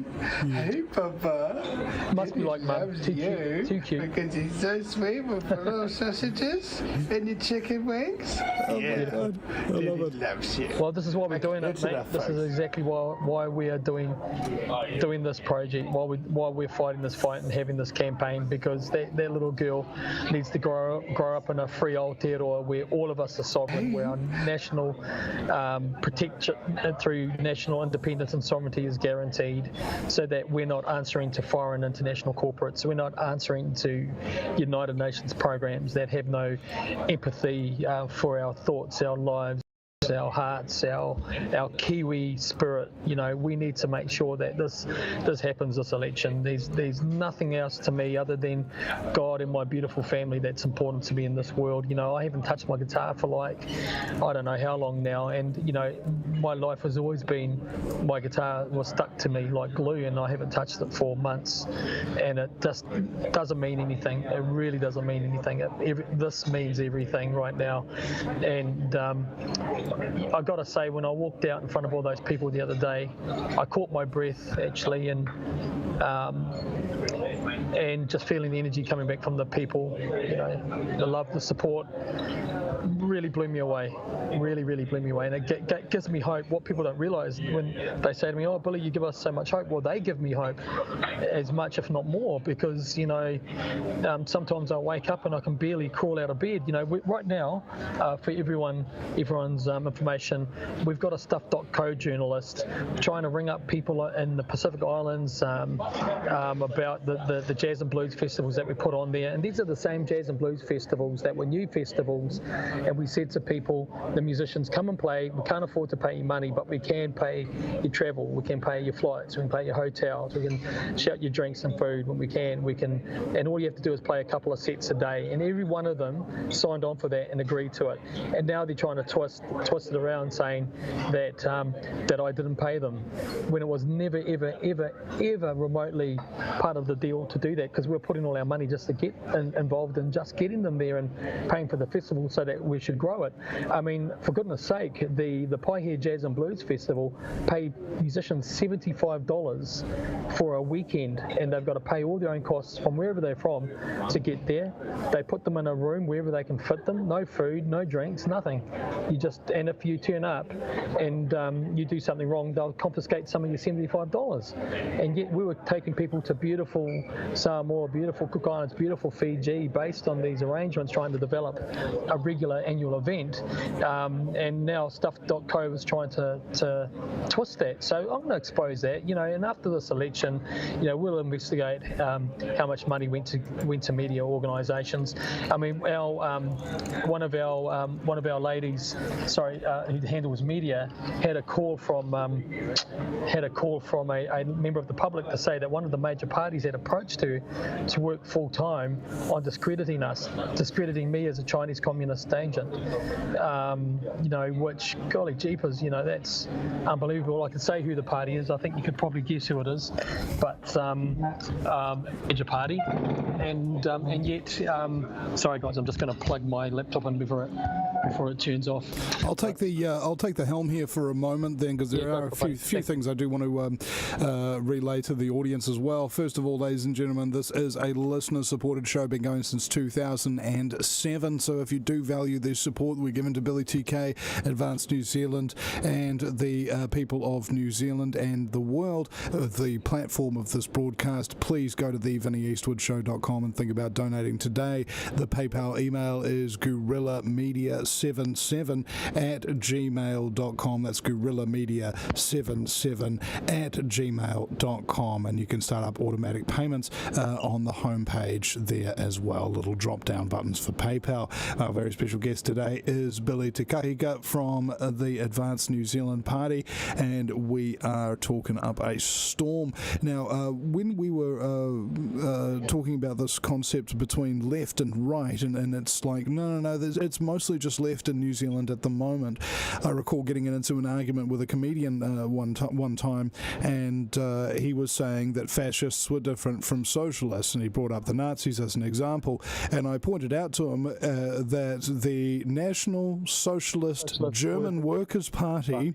Hey, Bubba. Must be like Mum. Too cute. Because he's so sweet with the little sausages and your chicken wings. Oh my God. I love it. Loves you. Well, this is why we're doing it, mate. This is exactly why we are doing this project, why we're fighting this fight and having this campaign, because that little girl needs to grow up in a free Aotearoa where all of us are sovereign, where our national protection through national independence and sovereignty is guaranteed, so that we're not answering to foreign international corporates. We're not answering to United Nations programs that have no empathy for our thoughts, our lives, our hearts, our Kiwi spirit. We need to make sure that this happens this election. There's nothing else to me other than God and my beautiful family that's important to me in this world. I haven't touched my guitar for I don't know how long now, and my life has always been, my guitar was stuck to me like glue, and I haven't touched it for months, and it just doesn't mean anything. It really doesn't mean anything. This means everything right now, and I got to say, when I walked out in front of all those people the other day, I caught my breath actually, and and just feeling the energy coming back from the people, the love, the support, really blew me away. Really blew me away. And it gives me hope. What people don't realise when they say to me, "Oh, Billy, you give us so much hope." Well, they give me hope as much, if not more, because sometimes I wake up and I can barely crawl out of bed. Right now, for everyone's information, we've got a stuff.co journalist trying to ring up people in the Pacific Islands about the jazz and blues festivals that we put on there. And these are the same jazz and blues festivals that were new festivals. And we said to people, the musicians, come and play. We can't afford to pay you money, but we can pay your travel. We can pay your flights. We can pay your hotels. We can shout your drinks and food when we can. And all you have to do is play a couple of sets a day. And every one of them signed on for that and agreed to it. And now they're trying to twist it around, saying that I didn't pay them, when it was never, ever remotely part of the deal to do that, because we're putting all our money just to get involved in just getting them there and paying for the festival so that we should grow it. I mean, for goodness sake, the Paihia Jazz and Blues Festival paid musicians $75 for a weekend, and they've got to pay all their own costs from wherever they're from to get there. They put them in a room wherever they can fit them, no food, no drinks, nothing. And if you turn up and you do something wrong, they'll confiscate some of your $75. And yet we were taking people to beautiful Samoa, beautiful Cook Islands, beautiful Fiji, based on these arrangements, trying to develop a regular annual event. And now Stuff.co is trying to twist that. So I'm going to expose that, and after this election, we'll investigate how much money went to media organisations. I mean, one of our ladies, whose handle was media, had a call from a member of the public to say that one of the major parties had approached her to work full time on discrediting me as a Chinese communist agent. Which, golly jeepers, that's unbelievable. I can say who the party is. I think you could probably guess who it is, but major party, and yet, sorry guys, I'm just going to plug my laptop in before it turns off. I'll take the helm here for a moment then, because there are a few things I do want to relay to the audience as well. First of all, ladies and gentlemen, this is a listener-supported show, been going since 2007. So if you do value the support we're given to Billy TK, Advanced New Zealand, and the people of New Zealand and the world, the platform of this broadcast, please go to the VinnyEastwoodShow.com and think about donating today. The PayPal email is guerrillamedia77@gmail.com. That's guerrillamedia77@gmail.com, and you can start up automatic payments on the homepage there as well. Little drop-down buttons for PayPal. Our very special guest today is Billy Te Kahika from the Advanced New Zealand Party, and we are talking up a storm. Now, when we were talking about this concept between left and right, and it's like, no, it's mostly just left in New Zealand at the moment. I recall getting into an argument with a comedian one time, and he was saying that fascists were different from socialists, and he brought up the Nazis as an example, and I pointed out to him that the National Socialist German Workers' Party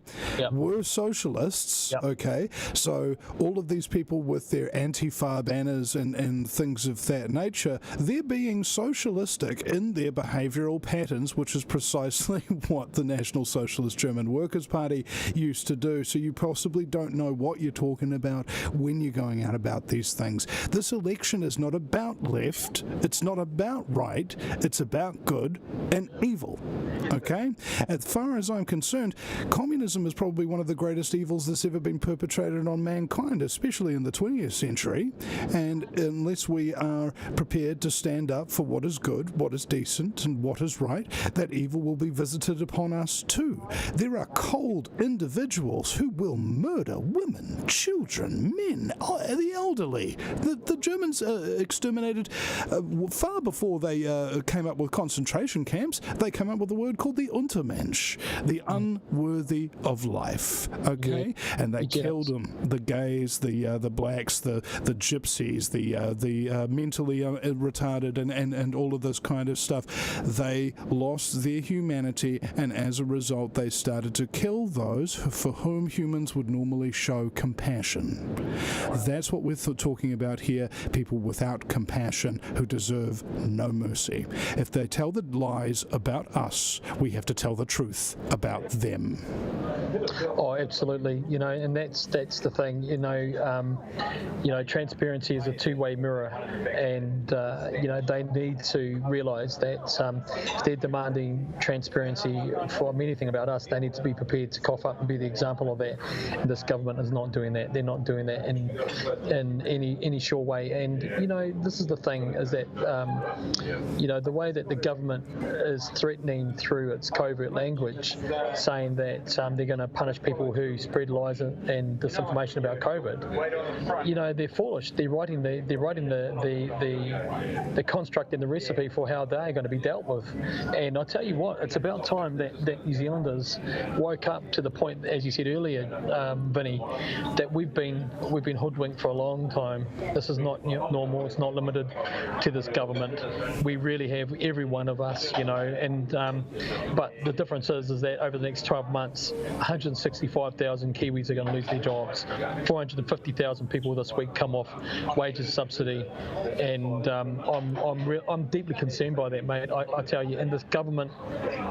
were socialists, okay? So all of these people with their Antifa banners and things of that nature, they're being socialistic in their behavioural patterns, which is precisely what the National Socialist German Workers' Party used to do. So you possibly don't know what you're talking about when you're going out about these things. This election is not about left, it's not about right, it's about good and evil, okay? As far as I'm concerned, communism is probably one of the greatest evils that's ever been perpetrated on mankind, especially in the 20th century, and unless we are prepared to stand up for what is good, what is decent, and what is right, that evil will be visited upon us too. There are cold individuals who will murder women, children, men, the elderly. The Germans exterminated far before they came up with concentration camps. They came up with a word called the Untermensch, the unworthy of life. Okay, and they killed them. The gays, the blacks, the gypsies, the mentally retarded, and all of this kind of stuff. They lost their their humanity, and as a result they started to kill those for whom humans would normally show compassion. That's what we're talking about here, people without compassion who deserve no mercy. If they tell the lies about us, we have to tell the truth about them. Oh, absolutely. And that's the thing. Transparency is a two-way mirror, and they need to realise that if they're demanding transparency from anything about us, they need to be prepared to cough up and be the example of that. And this government is not doing that. They're not doing that in any sure way. And this is the thing: is that the way that the government is threatening through its covert language, saying that they're going to punish people who spread lies and disinformation about COVID. They're foolish. They're writing the construct and the recipe for how they're going to be dealt with. And I tell you what, it's about time that New Zealanders woke up to the point, as you said earlier, Vinny, that we've been hoodwinked for a long time. This is not normal. It's not limited to this government. We really have, every one of us, but the difference is that over the next 12 months, 165,000 Kiwis are going to lose their jobs. 450,000 people this week come off wages subsidy, and I'm deeply concerned by that, mate. I tell you, and this government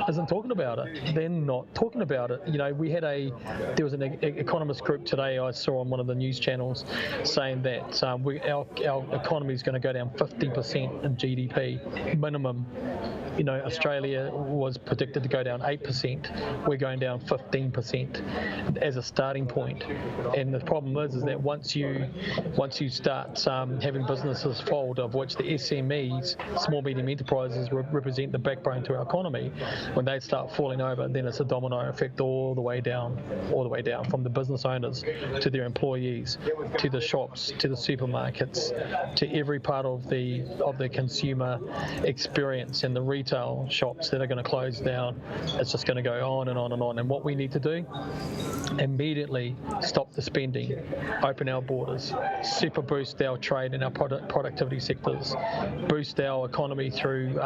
isn't talking about it. They're not talking about it. There was an economist group today I saw on one of the news channels saying that our economy is going to go down 50% in GDP minimum. Australia was predicted to go down 8%. We're going down 15% as a starting point. And the problem is that once you start having businesses fold, of which the SMEs, small medium enterprises, represent the backbone to our economy, when they start falling over, then it's a domino effect all the way down, from the business owners to their employees, to the shops, to the supermarkets, to every part of the consumer experience and the retail shops that are going to close down. It's just going to go on and on and on. And what we need to do, immediately stop the spending, open our borders, super boost our trade and our productivity sectors, boost our economy through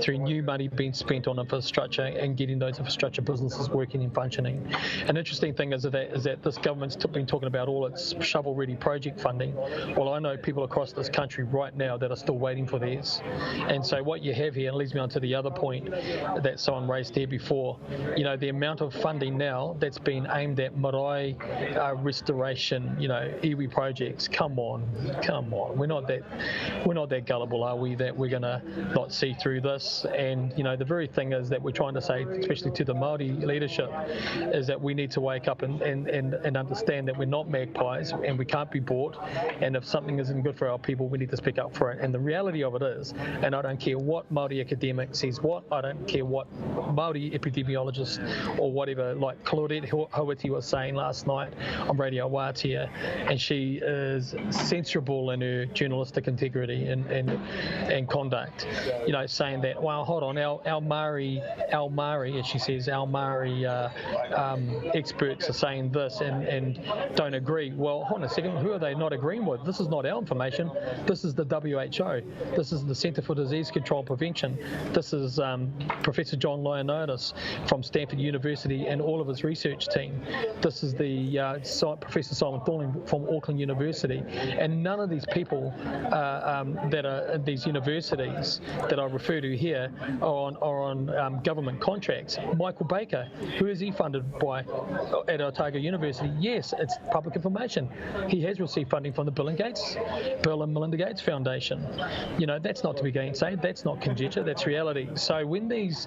new money being spent on infrastructure and getting those infrastructure businesses working and functioning. An interesting thing is that this government's been talking about all its shovel-ready project funding. Well, I know people across this country right now that are still waiting for theirs. And so what you have here, and leads me on to the other point that someone raised here before, the amount of funding now that's been aimed at marae restoration, iwi projects. Come on. We're not that gullible, are we, that we're going to not see through this? And the very thing is that we're trying to say, especially to the Māori leadership, is that we need to wake up and understand that we're not magpies and we can't be bought. And if something isn't good for our people, we need to speak up for it. And the reality of it is, and I don't care what Māori academic says what, I don't care what Māori epidemiologist or whatever, like Claudette Hawiti was saying last night on Radio Wātea, and she is censorable in her journalistic integrity and conduct, saying that, well, hold on, our Māori, as she says, our Māori experts are saying this and don't agree. Well, hold on a second, who are they not agreeing with? This is not our information. This is the WHO. This is the Centre for Disease Control and Prevention. This is Professor John Leonidas from Stanford University and all of his research team. This is the Professor Simon Thorning from Auckland University. And none of these people that are at these universities that I refer to here are on government contracts. Michael Baker, who is he funded by at Otago University? Yes, it's public information. He has received funding from the Bill and Melinda Gates Foundation. That's not to be gainsaid. That's not conjecture. That's reality. So when these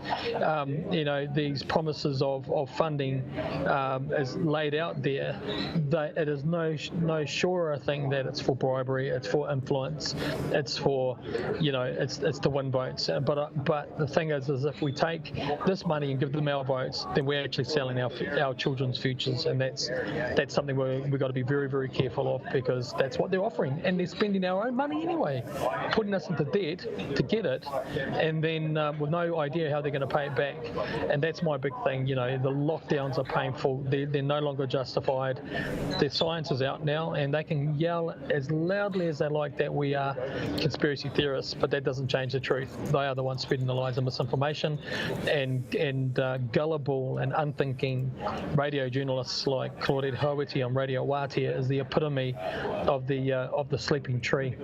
these promises of funding is laid out there, it is no surer thing that it's for bribery, it's for influence, it's for it's to win votes. But the thing is if we take this money and give them our votes, then we're actually selling our children's futures, and that's something we've got to be very, very careful of, because that's what they're offering, and they're spending our own money anyway, putting us into debt to get it, and then with no idea how they're going to pay it back. And that's my big thing. The lockdowns are painful. They're no longer justified. The science is out now, and they can yell as loudly as they like that we are conspiracy theorists, but that doesn't change the truth. They are the ones spreading the lies and misinformation. information, and gullible and unthinking radio journalists like Claudette Hauiti on Radio Wātea is the epitome of the sleeping tree.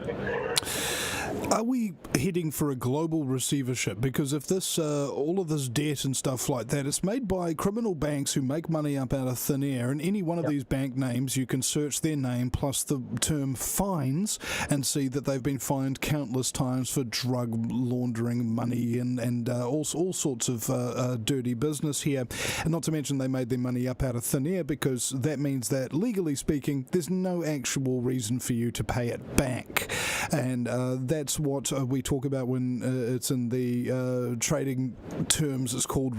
Are we heading for a global receivership? Because if this, all of this debt and stuff like that, it's made by criminal banks who make money up out of thin air, and any one of these bank names, you can search their name plus the term fines and see that they've been fined countless times for drug laundering money and all sorts of dirty business here. And not to mention they made their money up out of thin air, because that means that, legally speaking, there's no actual reason for you to pay it back. And that's what we talk about when it's in the trading terms. It's called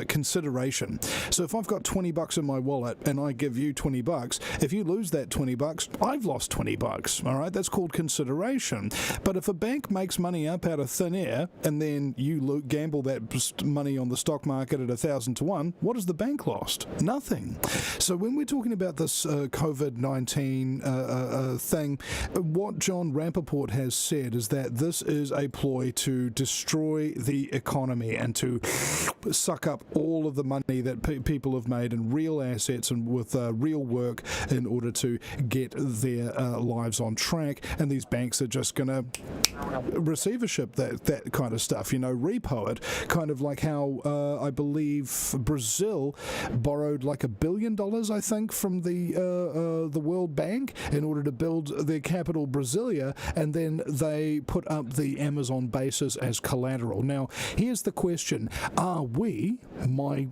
consideration. So if I've got $20 in my wallet and I give you $20, if you lose that $20, I've lost $20. All right, that's called consideration. But if a bank makes money up out of thin air and then you gamble that money on the stock market at 1,000 to 1, what has the bank lost? Nothing. So when we're talking about this COVID-19 thing, what John Rappaport has said is that this is a ploy to destroy the economy and to suck up all of the money that people have made in real assets and with real work in order to get their lives on track. And these banks are just going to receivership that kind of stuff, repo it, kind of like how I believe Brazil borrowed like $1 billion, I think, from the World Bank in order to build their capital, Brasilia, and then they put up the Amazon bases as collateral. Now, here's the question: are we, my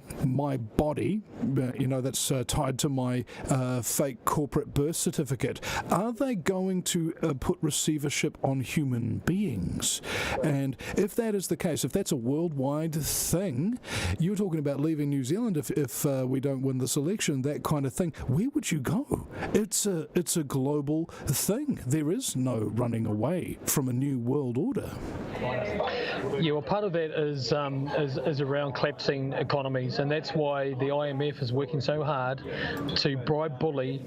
body, that's tied to my fake corporate birth certificate, are they going to put receivership on human beings? And if that is the case, if that's a worldwide thing, you're talking about leaving New Zealand if we don't win this election, that kind of thing. Where would you go? It's a global thing. There is no running away from a new world order. Yeah, well, part of that is around collapsing economies, and that's why the IMF is working so hard to bribe, bully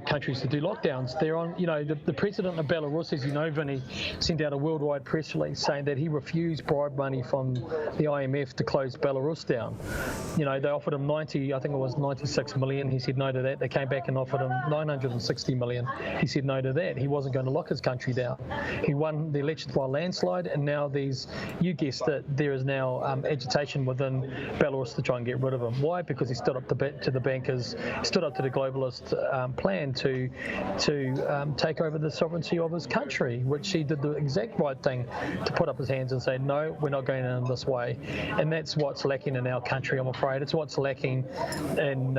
countries to do lockdowns. They're on, the president of Belarus, as you know, Vinny, sent out a worldwide press release saying that he refused bribe money from the IMF to close Belarus down. They offered him 96 million. He said no to that. They came back and offered him 960 million. He said no to that. He wasn't going to lock his country down. He won the elections by a landslide, and now you guessed it, there is now agitation within Belarus to try and get rid of him. Why? Because he stood up to the bankers, stood up to the globalist plan to take over the sovereignty of his country, which he did the exact right thing, to put up his hands and say, no, we're not going in this way. And that's what's lacking in our country, I'm afraid. It's what's lacking in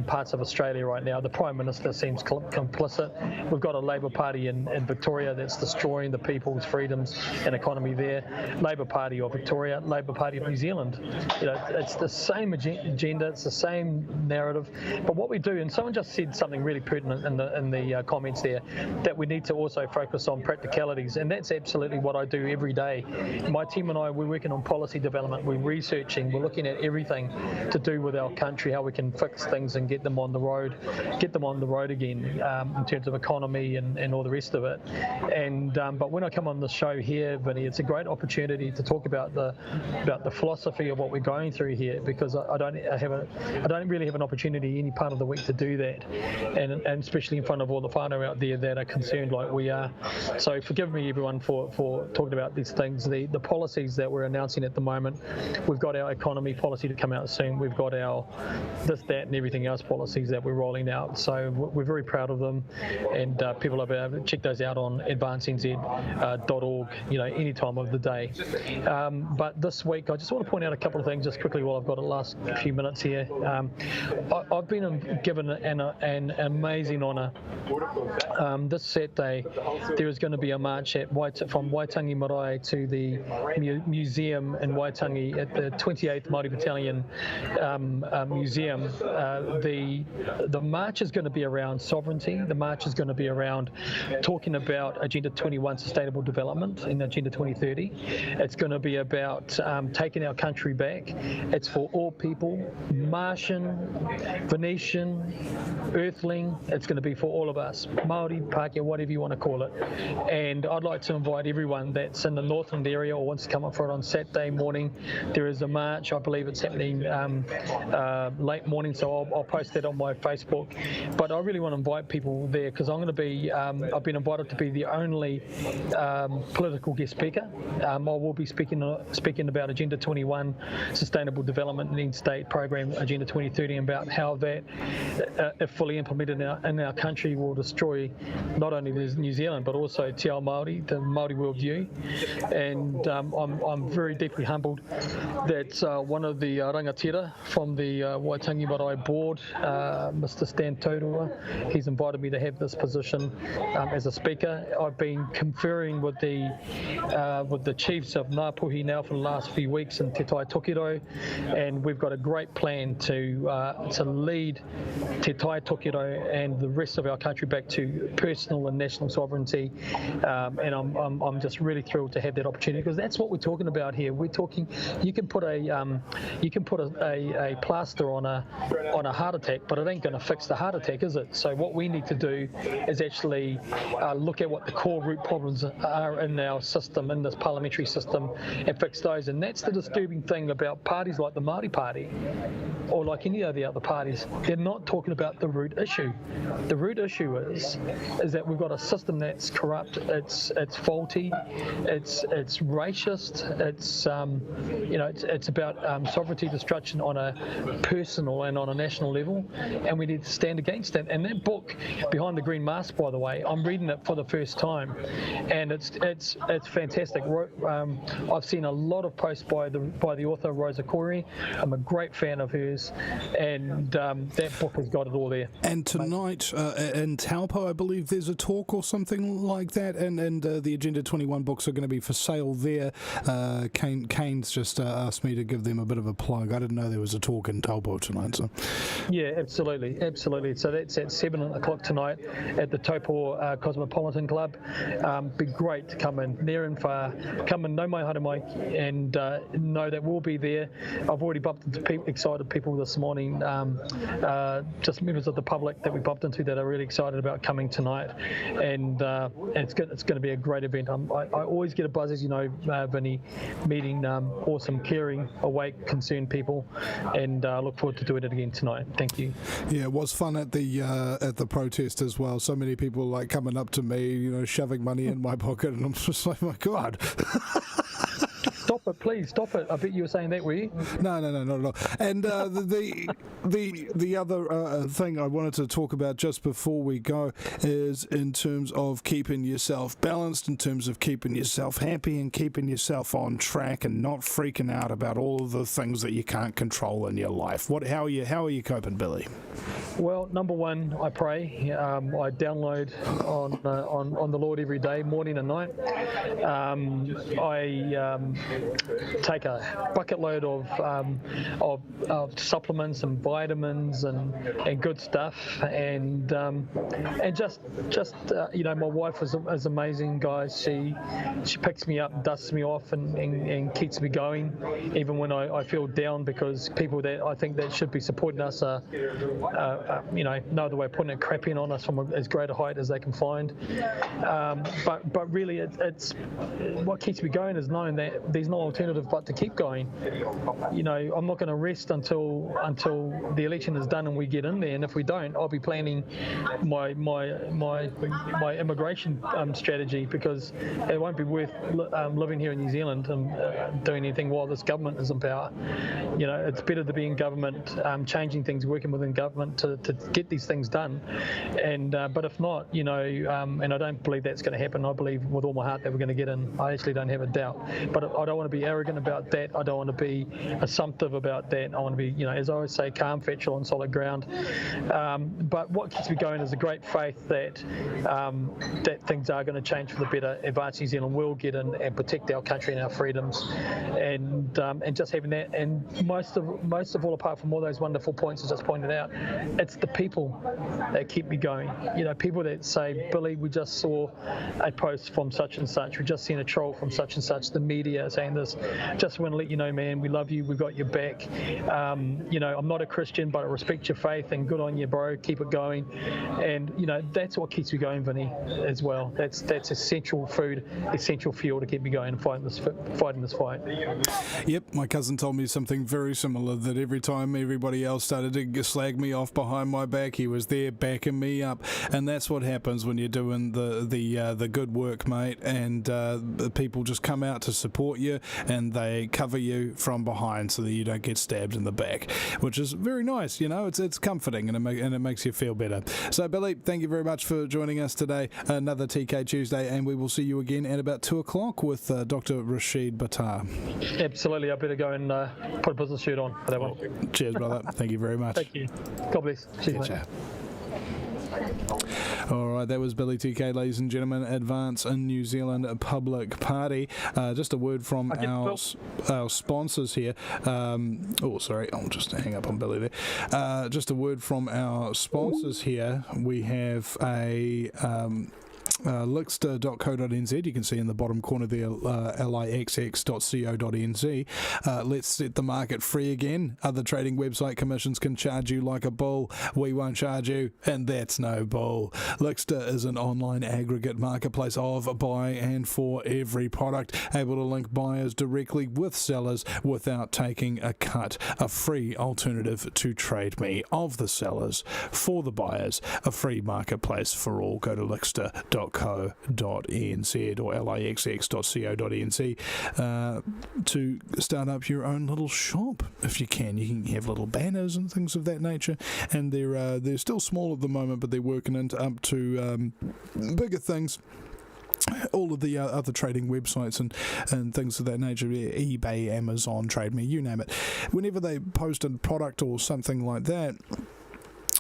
parts of Australia right now. The Prime Minister seems complicit. We've got a Labour Party in Victoria that's destroying the people's freedoms and economy there. Labour Party of Victoria, Labour Party of New Zealand. It's the same agenda, it's the same narrative. But what we do, and someone just said something really pertinent in the comments there, that we need to also focus on practicalities, and that's absolutely what I do every day. My team and I, we're working on policy development, we're researching, we're looking at everything to do with our country, how we can fix things and get them on the road again, in terms of economy and all the rest of it. And but when I come on the show here, Vinny, it's a great opportunity to talk about the philosophy of what we're going through here, because I don't really have an opportunity any part of the week to do that, and especially in front of all the whānau out there that are concerned like we are. So forgive me, everyone, for talking about these things. The policies that we're announcing at the moment, we've got our economy policy to come out soon. We've got our this, that, and everything else policies that we're rolling out. So we're very proud of them, and people will be able to check those out on advancenz.org, any time of the day. But this week, I just want to point out a couple of things just quickly while I've got the last few minutes here. I've been given an amazing honour. This Saturday, there is going to be a march from Waitangi Marae to the museum in Waitangi at the 28th Māori Battalion Museum. The march is going to be around sovereignty. The march is going to be around talking speaking about Agenda 21 Sustainable Development in Agenda 2030. It's going to be about taking our country back. It's for all people, Martian, Venetian, Earthling. It's going to be for all of us, Māori, Pākehā, whatever you want to call it. And I'd like to invite everyone that's in the Northland area or wants to come up for it on Saturday morning. There is a march. I believe it's happening late morning, so I'll post that on my Facebook. But I really want to invite people there because I'm going to be, I've been invited to be the only political guest speaker. I will be speaking about Agenda 21, Sustainable Development and End-State Program, Agenda 2030, and about how that, if fully implemented in our country, will destroy not only New Zealand but also Te Ao Māori, the Māori worldview. And I'm very deeply humbled that one of the rangatira from the Waitangi Marae board, Mr. Stan Taurua, he's invited me to have this position as a speaker. I've been conferring with the chiefs of Ngāpuhi now for the last few weeks in Te Tai Tokiro, and we've got a great plan to lead Te Tai Tokiro and the rest of our country back to personal and national sovereignty. And I'm just really thrilled to have that opportunity because that's what we're talking about here. We're talking. You can put a plaster on a heart attack, but it ain't going to fix the heart attack, is it? So what we need to do is actually look at what the core root problems are in our system, in this parliamentary system, and fix those. And that's the disturbing thing about parties like the Māori Party or like any of the other parties. They're not talking about the root issue. The root issue is that we've got a system that's corrupt. It's faulty. It's racist. It's about sovereignty destruction on a personal and on a national level, and we need to stand against that. And that book, Behind the Green Mask, by the way, I'm reading it for the first time, and it's fantastic. I've seen a lot of posts by the author Rosa Corey. I'm a great fan of hers, and that book has got it all there. And tonight in Taupo, I believe there's a talk or something like that, and the Agenda 21 books are going to be for sale there. Kane's just asked me to give them a bit of a plug. I didn't know there was a talk in Taupo tonight. So. Yeah, absolutely. So that's at 7 o'clock tonight at the Taupo Cosmopolitan Club. Be great to come in, near and far. Come and know my haere mai, and know that we'll be there. I've already bumped into excited people this morning, just members of the public that we bumped into that are really excited about coming tonight, and it's going to be a great event. I always get a buzz, as you know, Vinny, meeting awesome, caring, awake, concerned people, and look forward to doing it again tonight. Thank you. Yeah, it was fun at the protest as well. So many people like coming up to me, shoving money in my pocket, and I'm just like, my God. Stop it, please, stop it. I bet you were saying that, were you? No, not at all. And the other thing I wanted to talk about just before we go is in terms of keeping yourself balanced, in terms of keeping yourself happy and keeping yourself on track and not freaking out about all of the things that you can't control in your life. How are you coping, Billy? Well, number one, I pray. I download on the Lord every day, morning and night. I take a bucket load of supplements and vitamins and good stuff, and just my wife is amazing, guys. She picks me up, dusts me off, and keeps me going, even when I feel down, because people that I think that should be supporting us are no other way of putting it, crapping on us from as great a height as they can find. But really, it's what keeps me going is knowing that there's no alternative but to keep going. I'm not going to rest until the election is done and we get in there. And if we don't, I'll be planning my immigration strategy, because it won't be worth living here in New Zealand and doing anything while this government is in power. It's better to be in government, changing things, working within government to get these things done. And but if not, and I don't believe that's going to happen. I believe with all my heart that we're going to get in. I actually don't have a doubt. But I don't want want to be arrogant about that. I don't want to be assumptive about that. I want to be, as I always say, calm, factual, on solid ground. But what keeps me going is a great faith that that things are going to change for the better. Advance New Zealand will get in and protect our country and our freedoms, and just having that. And most of all, apart from all those wonderful points I just pointed out, it's the people that keep me going. People that say, Billy, we just saw a post from such and such. We just seen a troll from such and such. The media saying this. Just want to let you know, man, we love you. We've got your back. I'm not a Christian, but I respect your faith, and good on you, bro. Keep it going. And that's what keeps me going, Vinny, as well. That's essential food, essential fuel to keep me going and fighting this fight. Yep, my cousin told me something very similar, that every time everybody else started to slag me off behind my back, he was there backing me up. And that's what happens when you're doing the good work, mate, and people just come out to support you, and they cover you from behind so that you don't get stabbed in the back, which is very nice. It's comforting, and it makes you feel better. So, Billy, thank you very much for joining us today. Another TK Tuesday, and we will see you again at about 2 o'clock with Dr. Rashid Battar. Absolutely. I better go and put a business shirt on for that one. Cheers, brother. Thank you very much. Thank you. God bless. Cheers, mate. All right, that was Billy TK, ladies and gentlemen. Advance in New Zealand Public Party. Just a word from our sponsors here. Sorry, I'll just hang up on Billy there. Just a word from our sponsors here. We have a Lixter.co.nz. You can see in the bottom corner there, lixx.co.nz. Let's set the market free again. Other trading website commissions can charge you like a bull. We won't charge you, and that's no bull. Lixter is an online aggregate marketplace of, by, and for every product, able to link buyers directly with sellers without taking a cut. A free alternative to TradeMe, of the sellers for the buyers. A free marketplace for all. Go to Lixter.co.nz or lixx.co.nz to start up your own little shop if you can. You can have little banners and things of that nature, and they're still small at the moment, but they're working up to bigger things. All of the other trading websites and things of that nature, eBay, Amazon, TradeMe, you name it. Whenever they post a product or something like that,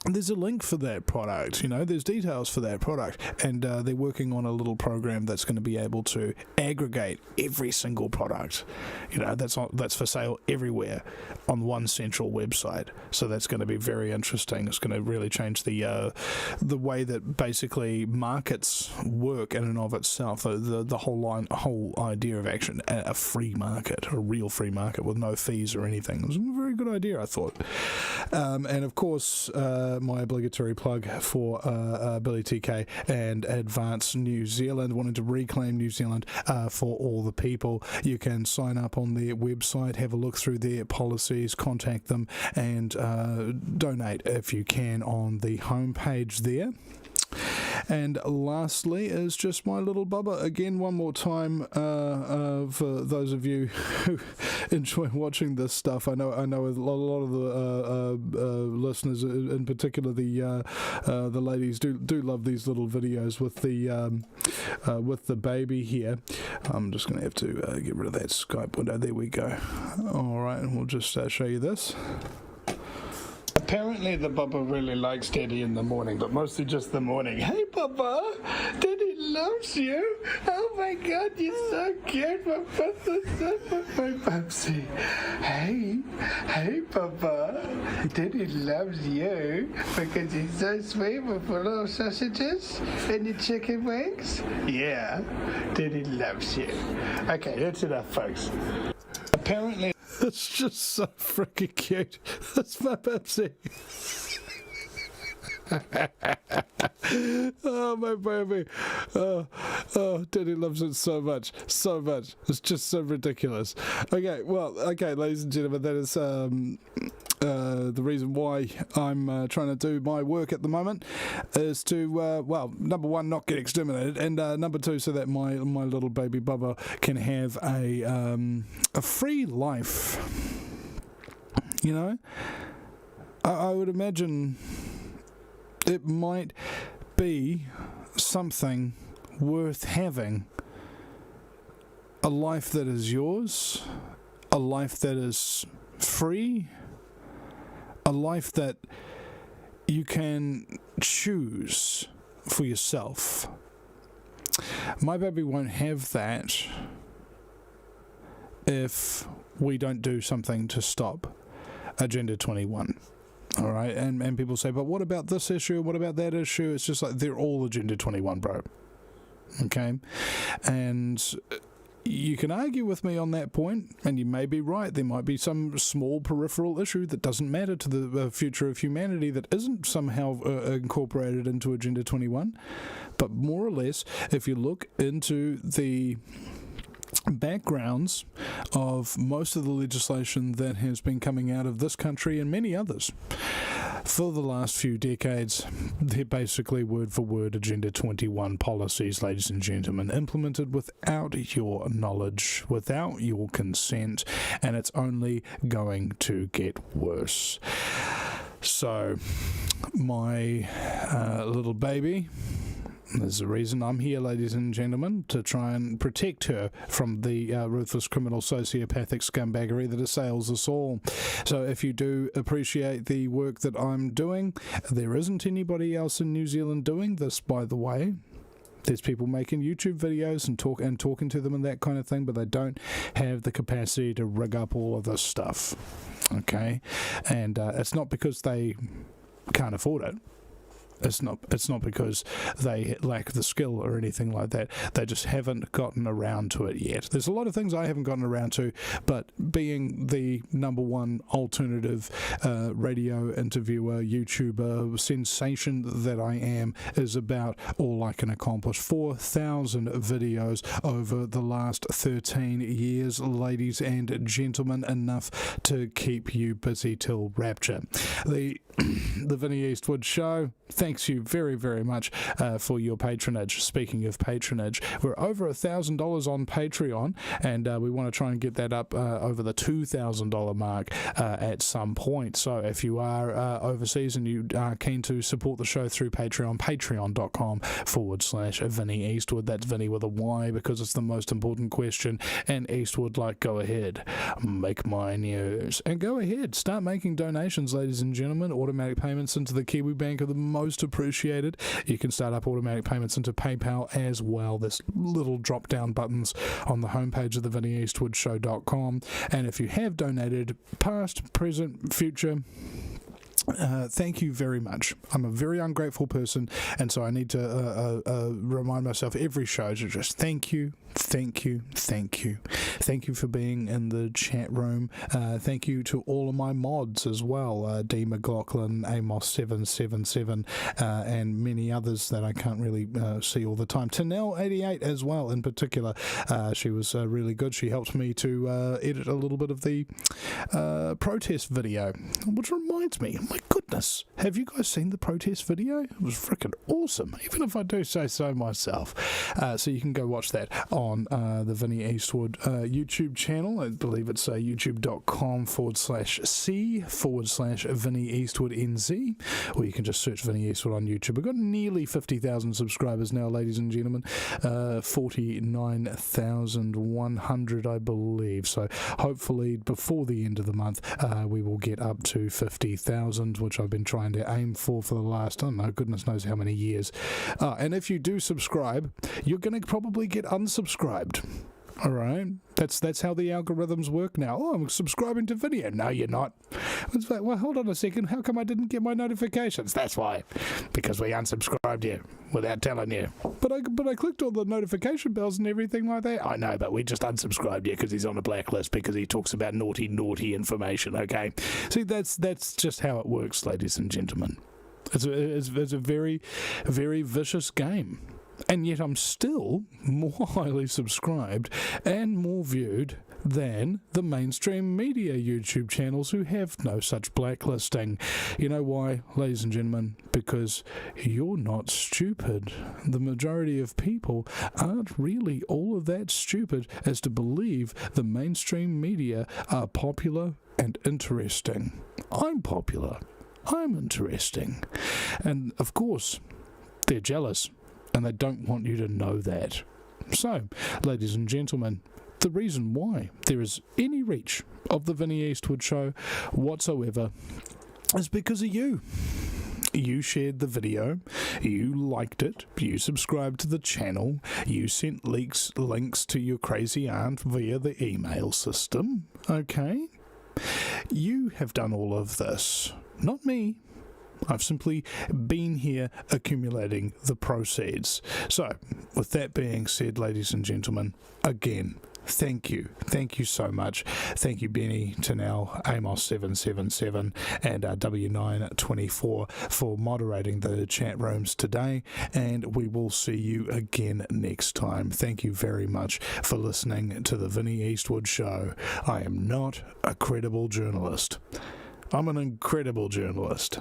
there's a link for that product, there's details for that product, and they're working on a little program that's going to be able to aggregate every single product, that's for sale everywhere on one central website. So that's going to be very interesting. It's going to really change the way that basically markets work in and of itself. The whole idea of action, a free market, a real free market with no fees or anything. It was a very good idea, I thought. And of course, my obligatory plug for Billy TK and Advance New Zealand, wanting to reclaim New Zealand for all the people. You can sign up on their website, have a look through their policies, contact them, and donate if you can on the homepage there. And lastly is just my little bubba again one more time for those of you who enjoy watching this stuff. I know a lot of the listeners, in particular the ladies, do love these little videos with the baby here. I'm just going to have to get rid of that Skype window. There we go. All right, and we'll just show you this. Apparently the Bubba really likes Daddy in the morning, but mostly just the morning. Hey, Bubba! Daddy loves you! Oh my God, you're so cute! My Bubsy. Hey, Bubba! Daddy loves you because he's so sweet with your little sausages and your chicken wings. Yeah, Daddy loves you. Okay, that's enough, folks. Apparently... It's just so freaking cute. That's my Pepsi. Oh, my baby. Oh, Daddy loves it so much. So much. It's just so ridiculous. Okay, ladies and gentlemen, that is the reason why I'm trying to do my work at the moment is to, number one, not get exterminated, and number two, so that my little baby Bubba can have a free life. I would imagine it might be something worth having a life that is yours, a life that is free, a life that you can choose for yourself. My baby won't have that if we don't do something to stop Agenda 21. All right, and people say, but what about this issue? What about that issue? It's just like they're all Agenda 21, bro. Okay, and you can argue with me on that point, and you may be right. There might be some small peripheral issue that doesn't matter to the future of humanity that isn't somehow incorporated into Agenda 21. But more or less, if you look into the backgrounds of most of the legislation that has been coming out of this country and many others for the last few decades, they're basically word for word Agenda 21 policies, ladies and gentlemen, implemented without your knowledge, without your consent, and it's only going to get worse. So, my little baby, there's a reason I'm here, ladies and gentlemen, to try and protect her from the ruthless criminal sociopathic scumbaggery that assails us all. So if you do appreciate the work that I'm doing, there isn't anybody else in New Zealand doing this, by the way. There's people making YouTube videos and talking to them and that kind of thing, but they don't have the capacity to rig up all of this stuff. Okay? And it's not because they can't afford it. It's not because they lack the skill or anything like that. They just haven't gotten around to it yet. There's a lot of things I haven't gotten around to, but being the number one alternative radio interviewer, YouTuber, sensation that I am, is about all I can accomplish. 4,000 videos over the last 13 years, ladies and gentlemen, enough to keep you busy till rapture. The Vinny Eastwood Show, thanks you very, very much for your patronage. Speaking of patronage, we're over $1,000 on Patreon, and we want to try and get that up over the $2,000 mark at some point. So if you are overseas and you are keen to support the show through Patreon, patreon.com/Vinny Eastwood. That's Vinny with a Y because it's the most important question, and Eastwood, like, go ahead, make my news. And go ahead, start making donations, ladies and gentlemen. Automatic payments into the KiwiBank are the most appreciated. You can start up automatic payments into PayPal as well. There's little drop-down buttons on the homepage of the VinnyEastwoodShow.com. And if you have donated, past, present, future, thank you very much. I'm a very ungrateful person, and so I need to remind myself every show to just thank you for being in the chat room. Thank you to all of my mods as well, D McLaughlin, Amos777, and many others that I can't really see all the time. Tanel88 as well, in particular. She was really good. She helped me to edit a little bit of the protest video, which reminds me, my goodness, have you guys seen the protest video? It was freaking awesome, even if I do say so myself. So you can go watch that on the Vinny Eastwood YouTube channel. I believe it's youtube.com/c/Vinny Eastwood NZ, or you can just search Vinny Eastwood on YouTube. We've got nearly 50,000 subscribers now, ladies and gentlemen. 49,100, I believe. So hopefully before the end of the month, we will get up to 50,000, which I've been trying to aim for the last, I don't know, goodness knows how many years. And if you do subscribe, you're going to probably get unsubscribed. All right, that's how the algorithms work now. Oh, I'm subscribing to video. No, you're not. It's like, well, hold on a second. How come I didn't get my notifications? That's why, because we unsubscribed you without telling you. But I clicked all the notification bells and everything like that. I know, but we just unsubscribed you because he's on a blacklist because he talks about naughty information. Okay, see, that's just how it works, ladies and gentlemen. It's a very, very vicious game. And yet I'm still more highly subscribed and more viewed than the mainstream media YouTube channels who have no such blacklisting. You know why, ladies and gentlemen? Because you're not stupid. The majority of people aren't really all of that stupid as to believe the mainstream media are popular and interesting. I'm popular. I'm interesting. And of course, they're jealous. And they don't want you to know that. So, ladies and gentlemen, the reason why there is any reach of the Vinny Eastwood Show whatsoever is because of you. You shared the video, you liked it, you subscribed to the channel, you sent links to your crazy aunt via the email system, okay? You have done all of this, not me. I've simply been here accumulating the proceeds. So, with that being said, ladies and gentlemen, again, thank you. Thank you so much. Thank you, Benny, Tanel, Amos777, and W924 for moderating the chat rooms today, and we will see you again next time. Thank you very much for listening to the Vinny Eastwood Show. I am not a credible journalist. I'm an incredible journalist.